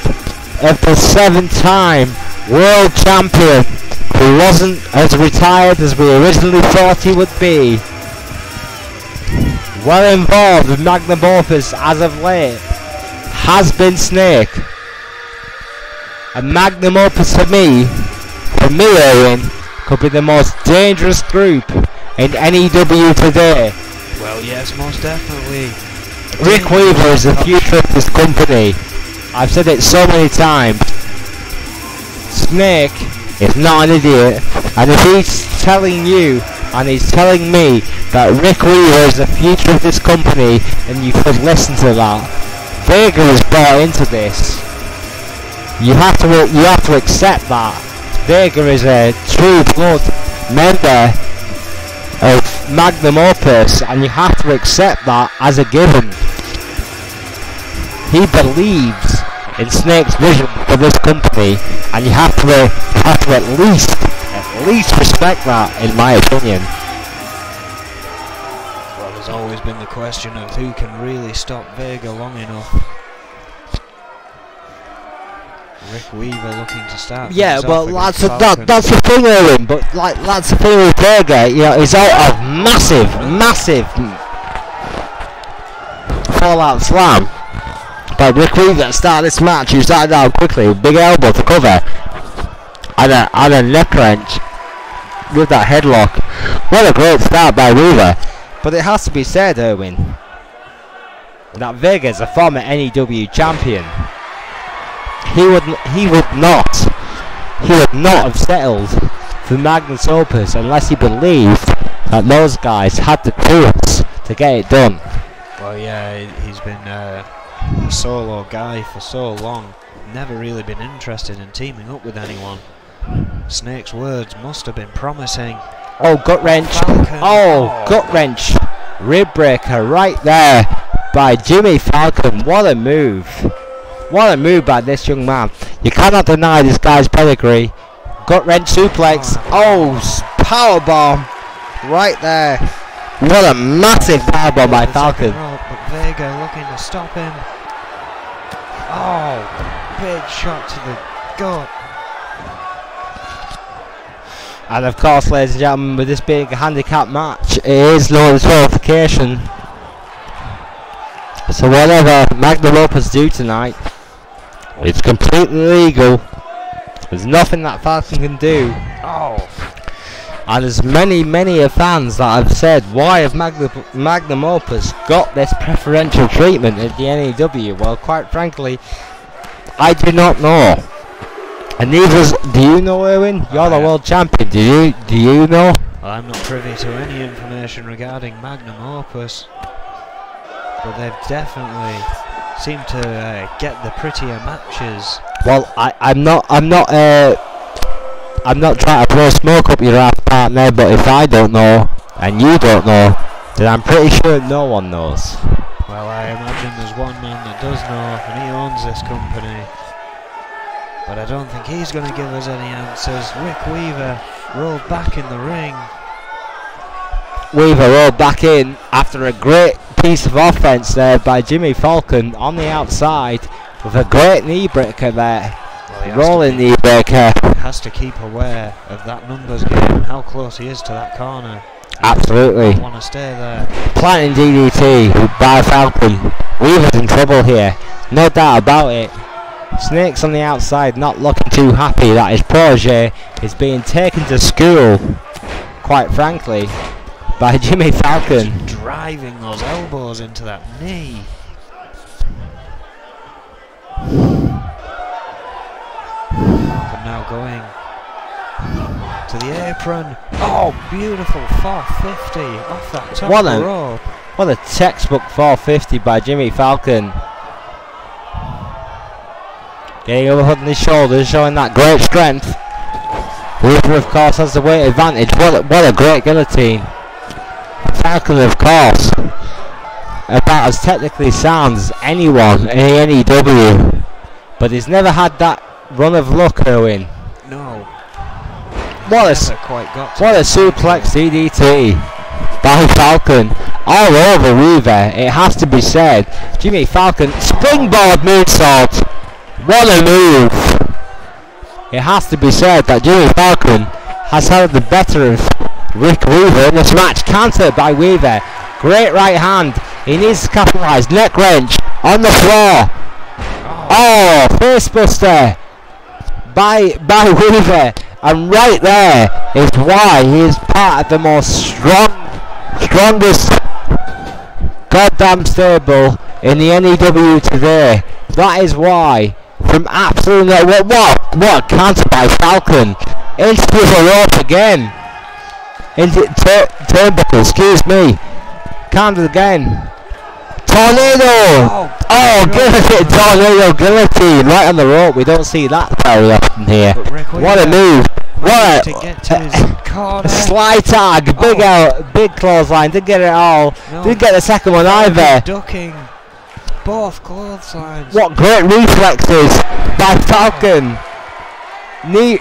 Speaker 2: of the 7-time world champion, who wasn't as retired as we originally thought he would be. Well involved with Magnum Opus as of late has been Snake. And Magnum Opus for me, Owen, could be the most dangerous group in N.E.W. today.
Speaker 1: Well, yes, most definitely.
Speaker 2: Rick Weaver is the future of this company. I've said it so many times. Snake is not an idiot, and if he's telling you and he's telling me that Rick Weaver is the future of this company, and you could listen to that. Vega was brought into this. You have to accept that. Vega is a true blood member of Magnum Opus, and you have to accept that as a given. He believes in Snake's vision for this company, and you have to at least respect that, in my opinion.
Speaker 1: Well, there's always been the question of who can really stop Vega long enough. Rick Weaver looking to start.
Speaker 2: Yeah, well, that's the thing, Owen. But that's the thing with Vega. You know, he's out of massive fallout slam by Rick Weaver at the start of this match. He started out quickly with big elbow to cover and a neck wrench with that headlock. What a great start by Weaver. But it has to be said, Owen, that Vega is a former N.E.W. champion. He would not have settled for Magnus Opus unless he believed that those guys had the tools to get it done.
Speaker 1: Well, yeah, he's been a solo guy for so long, never really been interested in teaming up with anyone. Snake's words must have been promising.
Speaker 2: Oh, gut wrench! Oh, gut wrench! Rib breaker right there by Jimmy Falcon. What a move! What a move by this young man. You cannot deny this guy's pedigree. Gut wrench suplex. Oh, powerbomb right there. What a massive powerbomb by Falcon.
Speaker 1: But Vega looking to stop him. Oh, big shot to the gut.
Speaker 2: And of course, ladies and gentlemen, with this being a handicap match, it is no disqualification. So whatever Magnum Opus do tonight, it's completely legal. There's nothing that Falcon can do.
Speaker 1: Oh.
Speaker 2: And there's many fans that have said, why have Magnum Opus got this preferential treatment at the N.E.W? Well, quite frankly, I do not know. And neither do you know, Erwin? You're the world champion. Do you know?
Speaker 1: Well, I'm not privy to any information regarding Magnum Opus, but they've definitely seemed to get the prettier matches.
Speaker 2: Well, I'm not trying to blow smoke up your ass, partner. But if I don't know and you don't know, then I'm pretty sure no one knows.
Speaker 1: Well, I imagine there's one man that does know, and he owns this company. But I don't think he's going to give us any answers. Rick Weaver rolled back in the ring.
Speaker 2: Weaver rolled back in after a great piece of offense there by Jimmy Falcon on the outside with a great knee breaker there. Well, rolling knee breaker.
Speaker 1: Has to keep aware of that numbers game, how close he is to that corner.
Speaker 2: Absolutely.
Speaker 1: Want to stay there.
Speaker 2: Planting DDT by Falcon. Weaver's in trouble here, no doubt about it. Snake's on the outside, not looking too happy that his protege is being taken to school, quite frankly, by Jimmy Falcon.
Speaker 1: Just driving those elbows into that knee. Falcon now going to the apron. Oh, beautiful 450 off that top rope.
Speaker 2: What a textbook 450 by Jimmy Falcon. Getting overhead on his shoulders, showing that great strength. Weaver, of course, has the weight advantage. What a great guillotine. Falcon, of course, about as technically sound as anyone in N.E.W. But he's never had that run of luck, Owen.
Speaker 1: No.
Speaker 2: What a suplex DDT by Falcon all over Weaver. It has to be said. Jimmy Falcon, springboard moonsault. What a move! It has to be said that Jimmy Falcon has held the better of Rick Weaver in this match. Countered by Weaver. Great right hand. He needs to capitalise. Neck wrench on the floor. Oh, facebuster by Weaver. And right there is why he is part of the most strongest goddamn stable in the N.E.W. today. That is why. From absolutely what a counter by Falcon into the rope again. Into turnbuckle, excuse me. Counter again. Tornado! Oh, tornado guillotine right on the rope. We don't see that very often here. What a move What?
Speaker 1: To get to his corner.
Speaker 2: Sly tag, big out, big clothesline. Didn't get it all.
Speaker 1: No.
Speaker 2: Didn't get the second one either.
Speaker 1: Ducking both clotheslines.
Speaker 2: What great reflexes by Falcon. Knee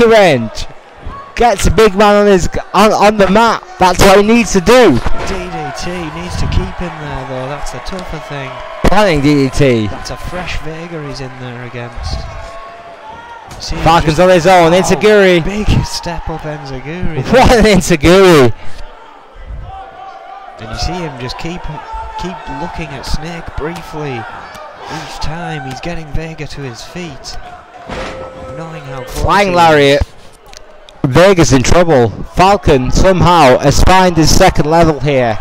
Speaker 2: range. Gets a big man on the mat. That's what he needs to do.
Speaker 1: DDT needs to keep him there though. That's the tougher thing.
Speaker 2: Planning DDT.
Speaker 1: That's a fresh Vega he's in there against.
Speaker 2: Falcon's on his own. Enziguri.
Speaker 1: Big step up Enziguri.
Speaker 2: What an Enziguri.
Speaker 1: And you see him just keep looking at Snake briefly. Each time he's getting Vega to his feet. Knowing how close
Speaker 2: Flying lariat. Vega's in trouble. Falcon somehow has found his second level here.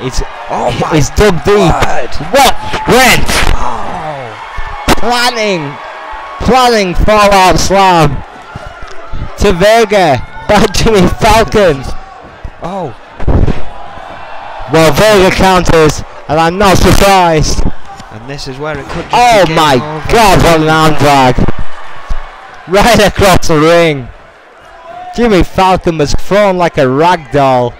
Speaker 2: He's dug deep. What strength! Oh. Planning fallout slam to Vega by Jimmy Falcon.
Speaker 1: Oh.
Speaker 2: Well, Vega counters, and I'm not surprised.
Speaker 1: And this is where it could just
Speaker 2: oh
Speaker 1: be
Speaker 2: my
Speaker 1: over.
Speaker 2: God, what an arm drag. Right across the ring. Jimmy Falcon was thrown like a rag doll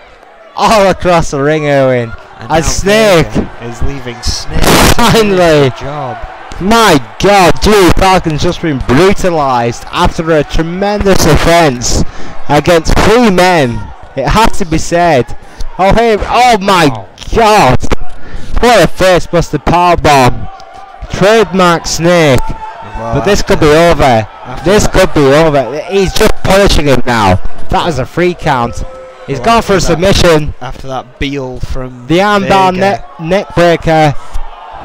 Speaker 2: all across the ring, Owen. And Snake
Speaker 1: is leaving Snake.
Speaker 2: Finally.
Speaker 1: Job.
Speaker 2: My God, Jimmy Falcon's just been brutalised after a tremendous offence against 3 men. It has to be said. Oh hey! Oh my God! What a face-buster powerbomb. Trademark Snake.
Speaker 1: Well,
Speaker 2: but this could be over. This could be over. He's just punishing him now. That was a free count. He's gone for a submission.
Speaker 1: After that Beal from
Speaker 2: the armbar neck breaker.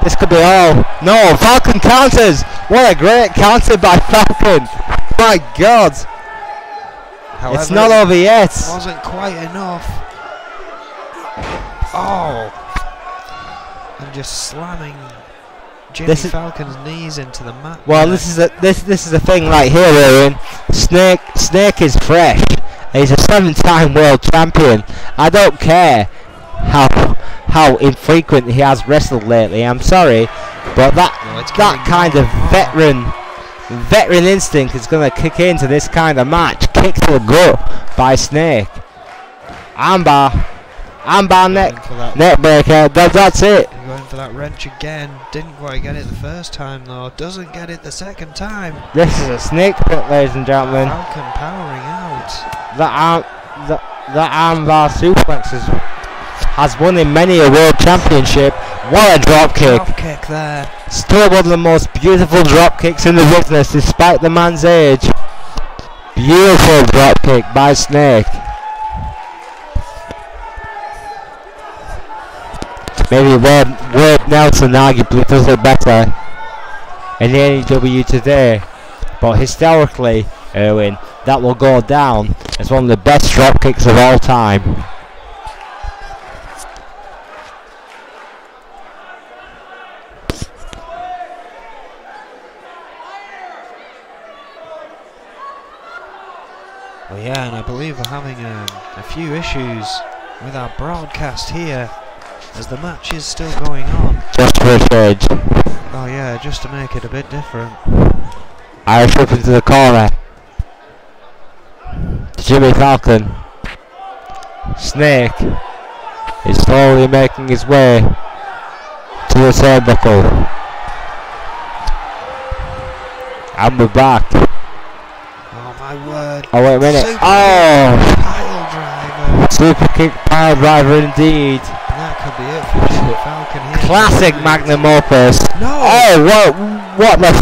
Speaker 2: This could be all. No, Falcon counters. What a great counter by Falcon. My God.
Speaker 1: However,
Speaker 2: it's not over yet.
Speaker 1: It wasn't quite enough. Oh. I'm just slamming Jimmy Falcon's knees into the mat.
Speaker 2: Well, this is the thing right here, Owen. Snake is fresh. He's a 7-time world champion. I don't care how infrequent he has wrestled lately. I'm sorry, but that kind of veteran instinct is going to kick into this kind of match. Kick to the gut by Snake. Armbar neck breaker. That's it.
Speaker 1: Going for that wrench again. Didn't quite get it the first time though. Doesn't get it the second time.
Speaker 2: This is a Snake pit, ladies and gentlemen.
Speaker 1: Falcon powering out.
Speaker 2: That armbar suplex has won him many a world championship. What a drop kick!
Speaker 1: Drop kick there.
Speaker 2: Still one of the most beautiful drop kicks in the business, despite the man's age. Beautiful drop kick by Snake. Maybe Wade Nelson arguably does it better in the N.E.W. today, but historically, Erwin, that will go down as one of the best drop kicks of all time.
Speaker 1: Well, yeah, and I believe we're having a few issues with our broadcast here, as the match is still going on.
Speaker 2: Just for a change.
Speaker 1: Oh yeah, just to make it a bit different.
Speaker 2: Irish whip into the corner. Jimmy Falcon. Snake is slowly making his way to the turnbuckle. And we're back.
Speaker 1: Oh my word.
Speaker 2: Oh wait a minute.
Speaker 1: Super pile driver.
Speaker 2: Super kick pile driver indeed.
Speaker 1: That could be it for Jimmy Falcon here.
Speaker 2: Classic magnum opus.
Speaker 1: No!
Speaker 2: Oh, what the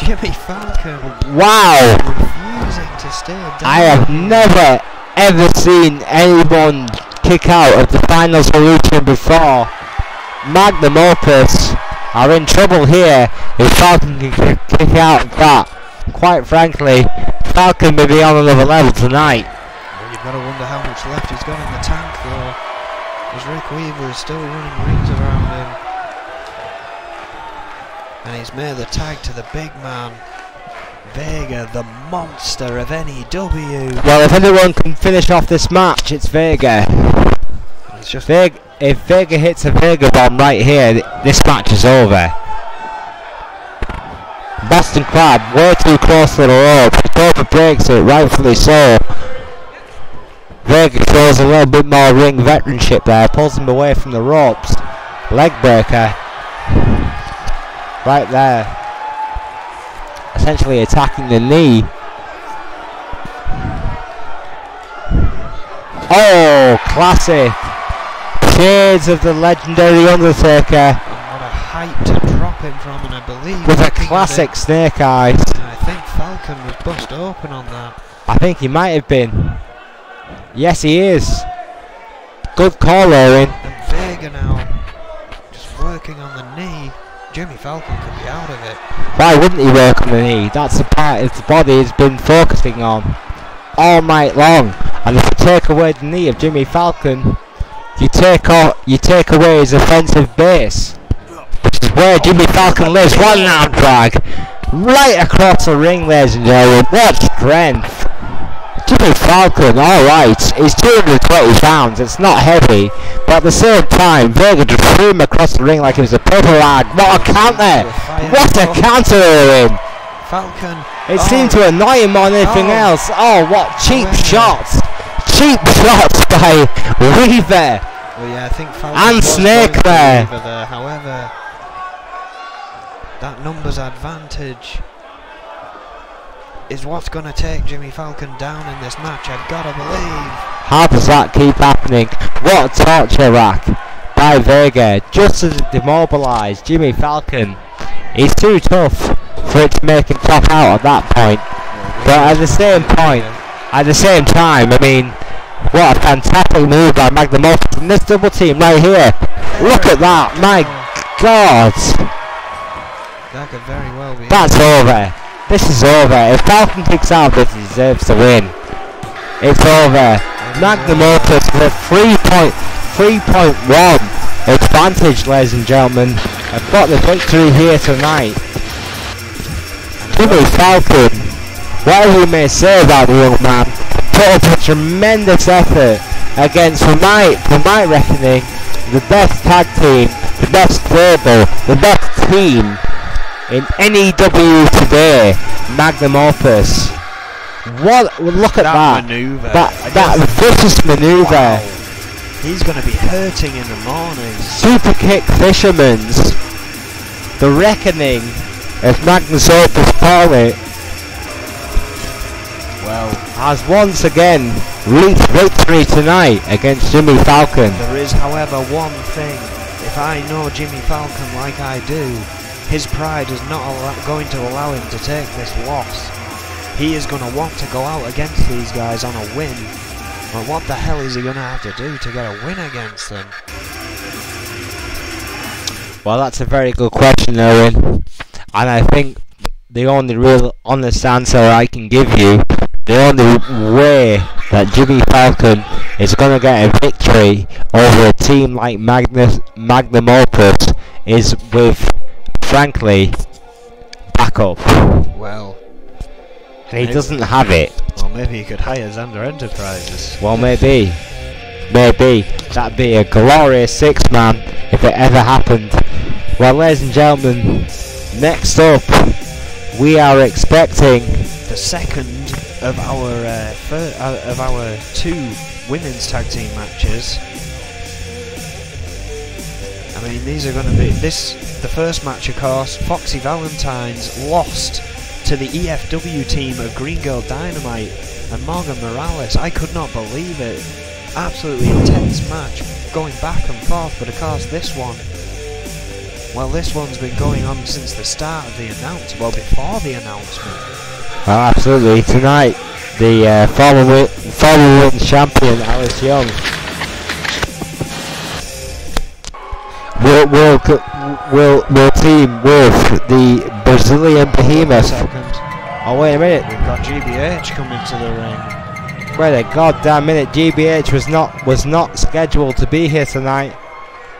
Speaker 1: Jimmy Falcon.
Speaker 2: Wow!
Speaker 1: Refusing to stay down.
Speaker 2: I have never ever seen anyone kick out of the final solution before. Magnum opus are in trouble here if Falcon can kick out of that. Quite frankly, Falcon may be on another level tonight.
Speaker 1: Well, you've got to wonder how much left he's got in the tank though. As Rick Weaver is still running rings around him. And he's made the tag to the big man. Vega, the monster of N.E.W.
Speaker 2: Well, if anyone can finish off this match, it's Vega.
Speaker 1: It's just
Speaker 2: if Vega hits a Vega bomb right here, this match is over. Boston Crab way too close to the rope. Cooper breaks it, rightfully so. Vega shows a little bit more ring veteranship there, pulls him away from the ropes. Leg breaker. Right there. Essentially attacking the knee. Oh, classic. Shades of the legendary Undertaker.
Speaker 1: What a height to drop him from, and I believe
Speaker 2: with a classic snake eyes.
Speaker 1: I think Falcon was bust open on that.
Speaker 2: I think he might have been. Yes, he is. Good call, Owen.
Speaker 1: And Vega now just working on the knee. Jimmy Falcon could be out of it.
Speaker 2: Why wouldn't he work on the knee? That's the part his body has been focusing on all night long. And if you take away the knee of Jimmy Falcon, you take away his offensive base, which is where Jimmy Falcon lives. One arm drag right across the ring, ladies and gentlemen. What strength! Jimmy Falcon, alright, he's 220 pounds, it's not heavy, but at the same time, Vega just threw him across the ring like he was a paper rag. What a counter! What a counter, Owen!
Speaker 1: Falcon.
Speaker 2: It seemed to annoy him more than anything else. Oh, what cheap shots! Cheap shots by Weaver!
Speaker 1: Well, yeah, I think Falcon
Speaker 2: and Snake there.
Speaker 1: However, that numbers advantage is what's going to take Jimmy Falcon down in this match, I've got to believe.
Speaker 2: How does that keep happening? What a torture rack by Vega, just as it demobilised Jimmy Falcon. He's too tough for it to make him top out at that point. But at the same time, I mean, what a fantastic move by Magnum Opus and this double team right here. Look at that, my God.
Speaker 1: That could very well be.
Speaker 2: That's over. This is over. If Falcon kicks out, this deserves to win. It's over. Magnum Opus with a 3.1 advantage, ladies and gentlemen. I've got the victory here tonight. Jimmy Falcon, whatever you may say about the young man, put up a tremendous effort against, for my reckoning, the best tag team, the best stable, the best team in N.E.W. today, Magnum Opus. What? Look at that
Speaker 1: maneuver.
Speaker 2: That vicious maneuver.
Speaker 1: Wow. He's going to be hurting in the morning.
Speaker 2: Super kick fisherman's. The reckoning, as Magnum Opus call it. Well, has once again reached victory tonight against Jimmy Falcon.
Speaker 1: There is, however, one thing. If I know Jimmy Falcon like I do, his pride is not going to allow him to take this loss. He is going to want to go out against these guys on a win. But what the hell is he going to have to do to get a win against them?
Speaker 2: Well, that's a very good question, Owen. And I think the only real honest answer I can give you, the only way that Jimmy Falcon is going to get a victory over a team like Magnum Opus is with, frankly, backup.
Speaker 1: Well,
Speaker 2: and he doesn't have it.
Speaker 1: Well, maybe he could hire Xander Enterprises.
Speaker 2: Well, maybe. That'd be a glorious six-man if it ever happened. Well, ladies and gentlemen, next up, we are expecting
Speaker 1: the second of our two women's tag team matches. I mean, these are going to be the first match, of course. Foxy Valentine's lost to the EFW team of Green Girl Dynamite and Morgan Morales. I could not believe it. Absolutely intense match, going back and forth. But of course, this one's been going on since the start of the announcement. Well, before the announcement.
Speaker 2: Oh, absolutely. Tonight, the former world champion Alice Young will team with the Brazilian behemoth. Oh, wait a minute.
Speaker 1: We've got GBH coming to the ring.
Speaker 2: Wait a goddamn minute. GBH was not scheduled to be here tonight,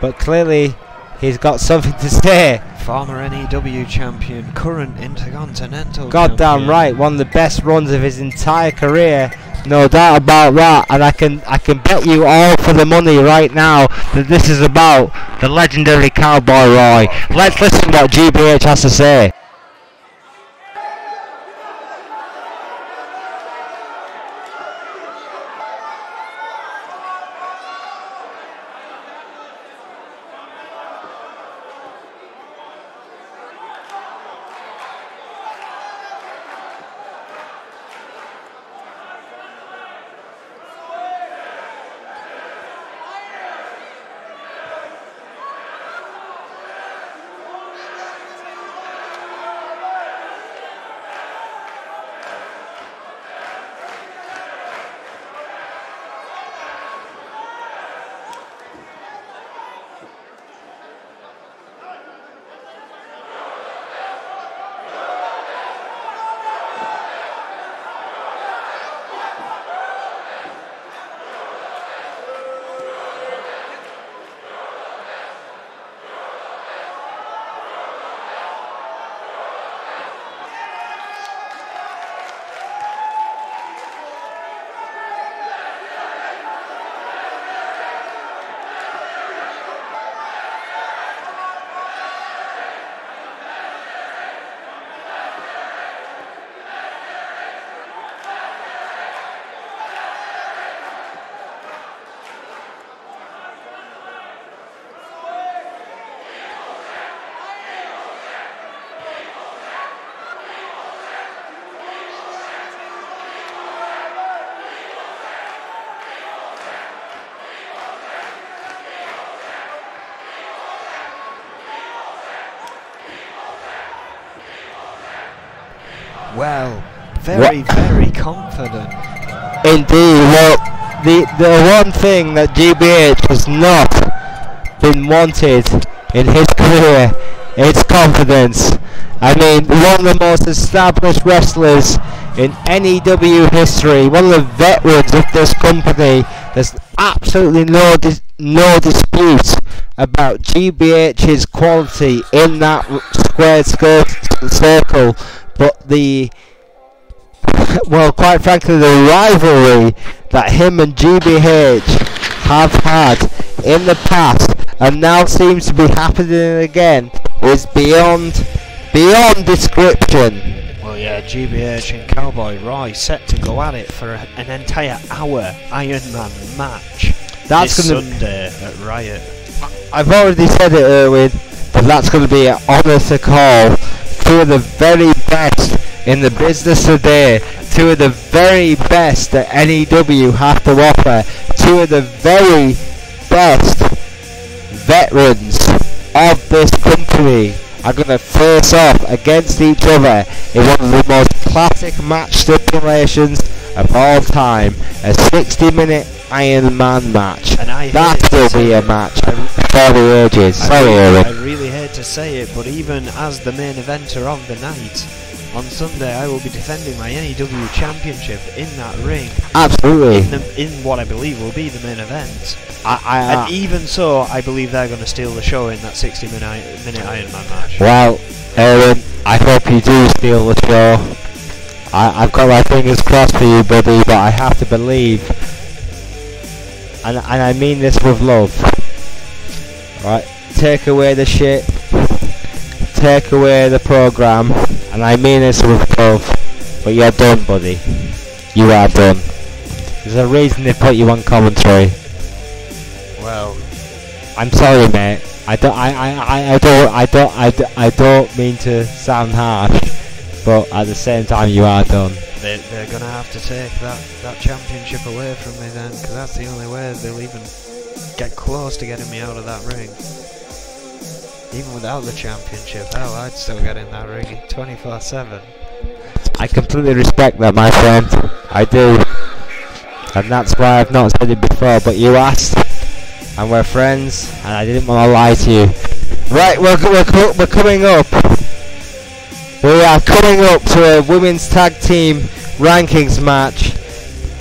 Speaker 2: but clearly he's got something to say.
Speaker 1: Former N.E.W. champion, current Intercontinental
Speaker 2: goddamn
Speaker 1: champion.
Speaker 2: right, one of the best runs of his entire career, no doubt about that. And I can bet you all for the money right now that this is about the legendary Cowboy Roy. Let's listen to what GBH has to say.
Speaker 1: Well, very confident.
Speaker 2: Indeed. Well, the one thing that GBH has not been wanted in his career is confidence. I mean, one of the most established wrestlers in N.E.W. history, one of the veterans of this company. There's absolutely no dispute about GBH's quality in that squared circle, but well, quite frankly, the rivalry that him and GBH have had in the past and now seems to be happening again is beyond description.
Speaker 1: Well, yeah, GBH and Cowboy Roy set to go at it for an entire hour Iron Man match
Speaker 2: That's
Speaker 1: this
Speaker 2: gonna
Speaker 1: Sunday at Riot.
Speaker 2: I've already said it, Erwin, but that's going to be an honour to call two of the very best in the business today, two of the very best that N.E.W. have to offer, two of the very best veterans of this company are going to face off against each other in one of the most classic match stipulations of all time, a 60-minute Iron Man match.
Speaker 1: And
Speaker 2: that will be a match for the ages. Sorry, Erwin.
Speaker 1: I really hate to say it, but even as the main eventer of the night, on Sunday I will be defending my N.E.W. championship in that ring.
Speaker 2: Absolutely.
Speaker 1: In what I believe will be the main event. And even so, I believe they're going to steal the show in that 60-minute Iron Man match.
Speaker 2: Well, Erwin, I hope you do steal the show. I've got my fingers crossed for you, buddy, but I have to believe. And I mean this with love. Right, take away the shit, take away the program, and I mean this with love. But you're done, buddy. You are done. There's a reason they put you on commentary.
Speaker 1: Well,
Speaker 2: I'm sorry, mate. I don't mean to sound harsh, but at the same time, you are done.
Speaker 1: They're going to have to take that championship away from me then, because that's the only way they'll even get close to getting me out of that ring. Even without the championship, hell, I'd still get in that ring 24/7.
Speaker 2: I completely respect that, my friend. I do. And that's why I've not said it before, but you asked, and we're friends, and I didn't want to lie to you. Right, we're coming up. We are coming up to a women's tag team rankings match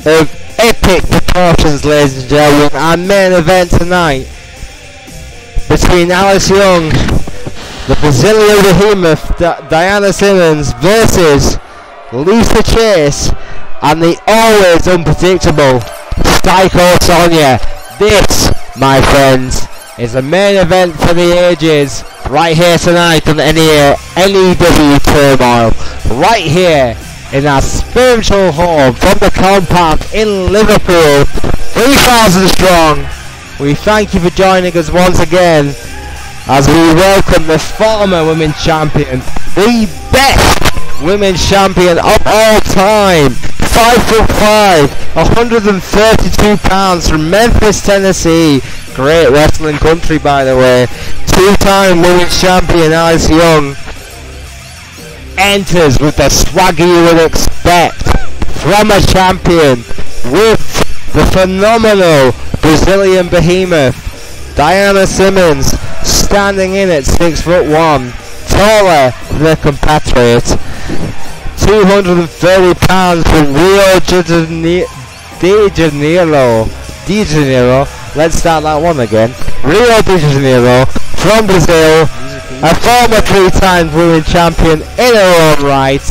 Speaker 2: of epic proportions, ladies and gentlemen. Our main event tonight between Alice Young, the Brazilian behemoth Diana Simmons, versus Lisa Chase and the always unpredictable Psycho Sonya. This, my friends, is the main event for the ages, right here tonight on N.E.W. Turmoil, right here in our spiritual home from the compound in Liverpool, 3,000 strong. We thank you for joining us once again as we welcome the former women's champion, the best women's champion of all time, 5'5", 132 pounds, from Memphis, Tennessee. Great wrestling country, by the way. Two-time women's champion Alice Young enters with the swagger you would expect from a champion, with the phenomenal Brazilian behemoth Diana Simmons standing in at 6'1", taller than a compatriot. 230 pounds from Rio de Janeiro. Let's start that one again. Rio de Janeiro, from Brazil, a former 3-time women's champion in her own right.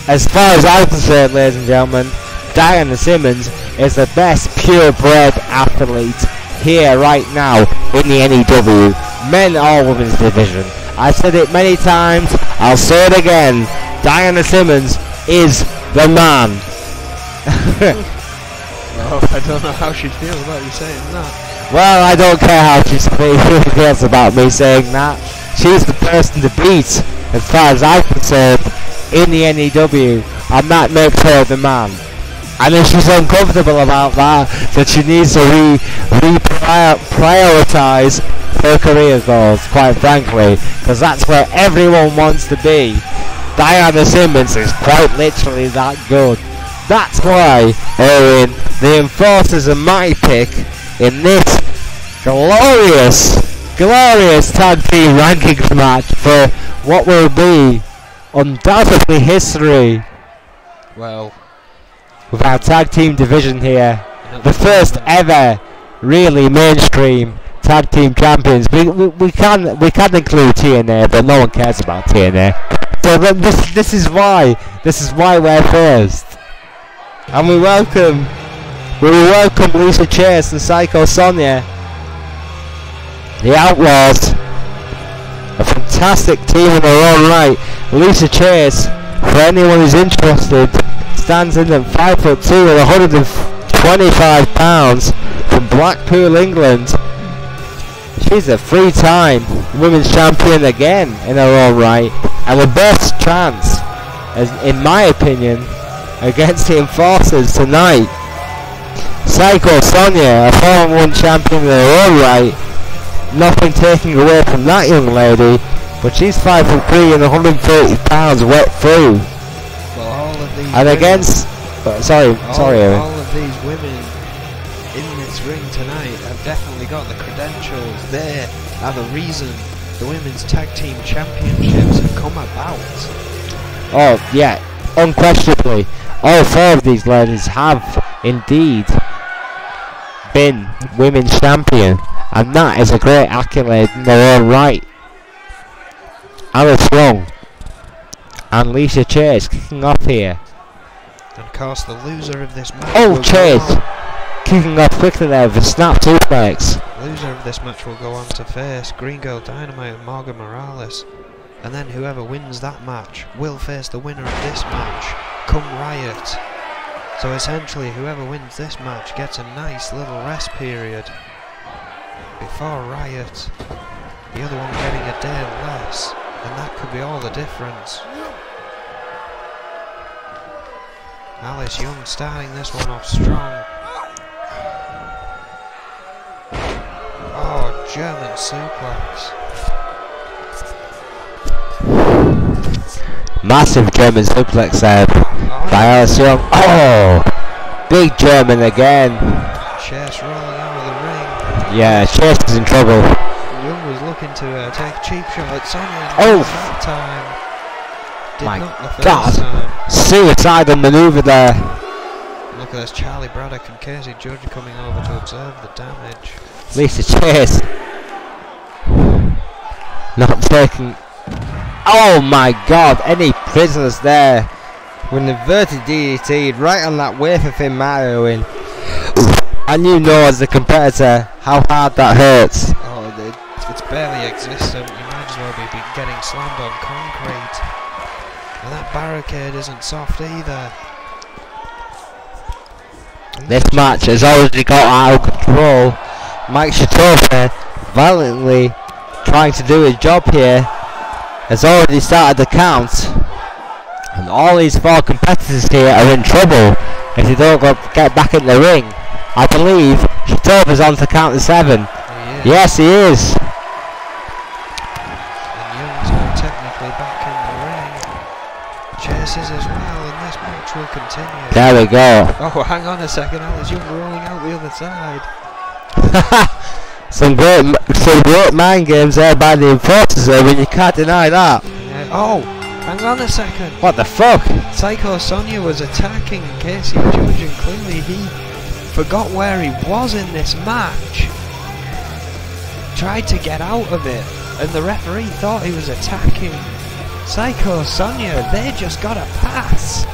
Speaker 2: As far as I'm concerned, ladies and gentlemen, Diana Simmons is the best purebred athlete here right now in the N.E.W. men or women's division. I've said it many times, I'll say it again. Diana Simmons is the man.
Speaker 1: Well, I don't know how she'd feel about you saying that.
Speaker 2: Well, I don't care how she feels about me saying that. She's the person to beat, as far as I'm concerned, in the N.E.W. and that makes her the man. And if she's uncomfortable about that, then she needs to prioritise her career goals, quite frankly, because that's where everyone wants to be. Diana Simmons is quite literally that good. That's why, Owen, the Enforcers are my pick in this glorious tag team rankings match for what will be undoubtedly history.
Speaker 1: Well,
Speaker 2: with our tag team division here, the first ever really mainstream tag team champions. We can include TNA, but no one cares about TNA. So this is why we're first, and we welcome Lisa Chase and Psycho Sonia, the Outlaws, a fantastic team in their own right. Lisa Chase, for anyone who's interested, stands in at 5'2" and 125 pounds from Blackpool, England. She's a three-time women's champion again in her own right, and the best chance, in my opinion, against the Enforcers tonight. Psycho Sonia, a 4-1 champion in her own right, nothing taking away from that young lady, but she's 5'3" and 130 pounds wet through.
Speaker 1: Well, all of these
Speaker 2: and against, sorry, Aaron.
Speaker 1: All of these women in this ring tonight have definitely got the credentials. They are the reason the women's tag team championships have come about.
Speaker 2: Oh yeah, unquestionably, all four of these ladies have indeed been women's champion, and that is a great accolade in their own right. Alice Young and Lisa Chase kicking off here.
Speaker 1: And of course, the loser of this match.
Speaker 2: Oh, Chase kicking off quickly there with a snap suplex.
Speaker 1: Loser of this match will go on to face Green Girl Dynamite and Morgan Morales, and then whoever wins that match will face the winner of this match come Riot. So essentially, whoever wins this match gets a nice little rest period before Riot, the other one getting a day less, and that could be all the difference. Alice Young starting this one off strong. Oh, German suplex.
Speaker 2: Massive German suplex there by Alice Young. Oh, big German again.
Speaker 1: Chase rolling out of the ring.
Speaker 2: Yeah, Chase is in trouble.
Speaker 1: Young was looking to take a cheap shot at Sonya.
Speaker 2: Oh,
Speaker 1: that time. Did
Speaker 2: my
Speaker 1: not the first
Speaker 2: God!
Speaker 1: Time.
Speaker 2: Suicidal maneuver there.
Speaker 1: Look at this, Charlie Braddock and Casey Judge coming over to observe the damage.
Speaker 2: Lisa Chase not taking. Oh my God! Any prisoners there? With an inverted DDT right on that wafer thin Mario. And you know, as a competitor, how hard that hurts.
Speaker 1: Oh, it's barely existent. You might as well be getting slammed on concrete. And that barricade isn't soft either.
Speaker 2: This match has already got out of control. Mike Shatofa, valiantly trying to do his job here, has already started the count. And all these four competitors here are in trouble if they don't get back in the ring. I believe Shatofa's on to count to 7. Yes, he is.
Speaker 1: And Young's now technically back in the ring. Chases as well, and this match will continue.
Speaker 2: There we go.
Speaker 1: Oh, hang on a second, Alice Young rolling out the other side.
Speaker 2: some great mind games there by the Enforcers there, but you can't deny that.
Speaker 1: Yeah. Oh, hang on a second.
Speaker 2: What the fuck?
Speaker 1: Psycho Sonia was attacking Casey Judge, and clearly he forgot where he was in this match. Tried to get out of it, and the referee thought he was attacking Psycho Sonia. They just got a pass.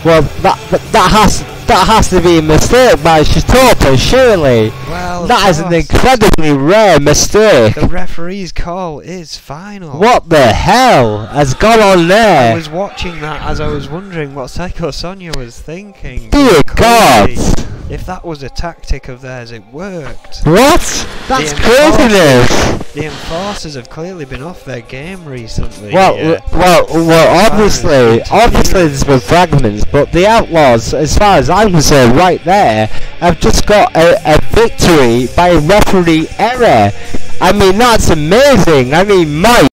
Speaker 2: Well, that has to be a mistake by Shatopa, surely.
Speaker 1: Well,
Speaker 2: that is an incredibly rare mistake.
Speaker 1: The referee's call is final.
Speaker 2: What the hell has gone on there?
Speaker 1: I was watching that as I was wondering what Psycho Sonia was thinking.
Speaker 2: Dear God!
Speaker 1: If that was a tactic of theirs, it worked.
Speaker 2: What? That's craziness!
Speaker 1: The Enforcers have clearly been off their game recently.
Speaker 2: Well, obviously there's been fragments, but the Outlaws, as far as I'm concerned, right there, have just got a victory by referee error. I mean, that's amazing. I mean, Mike.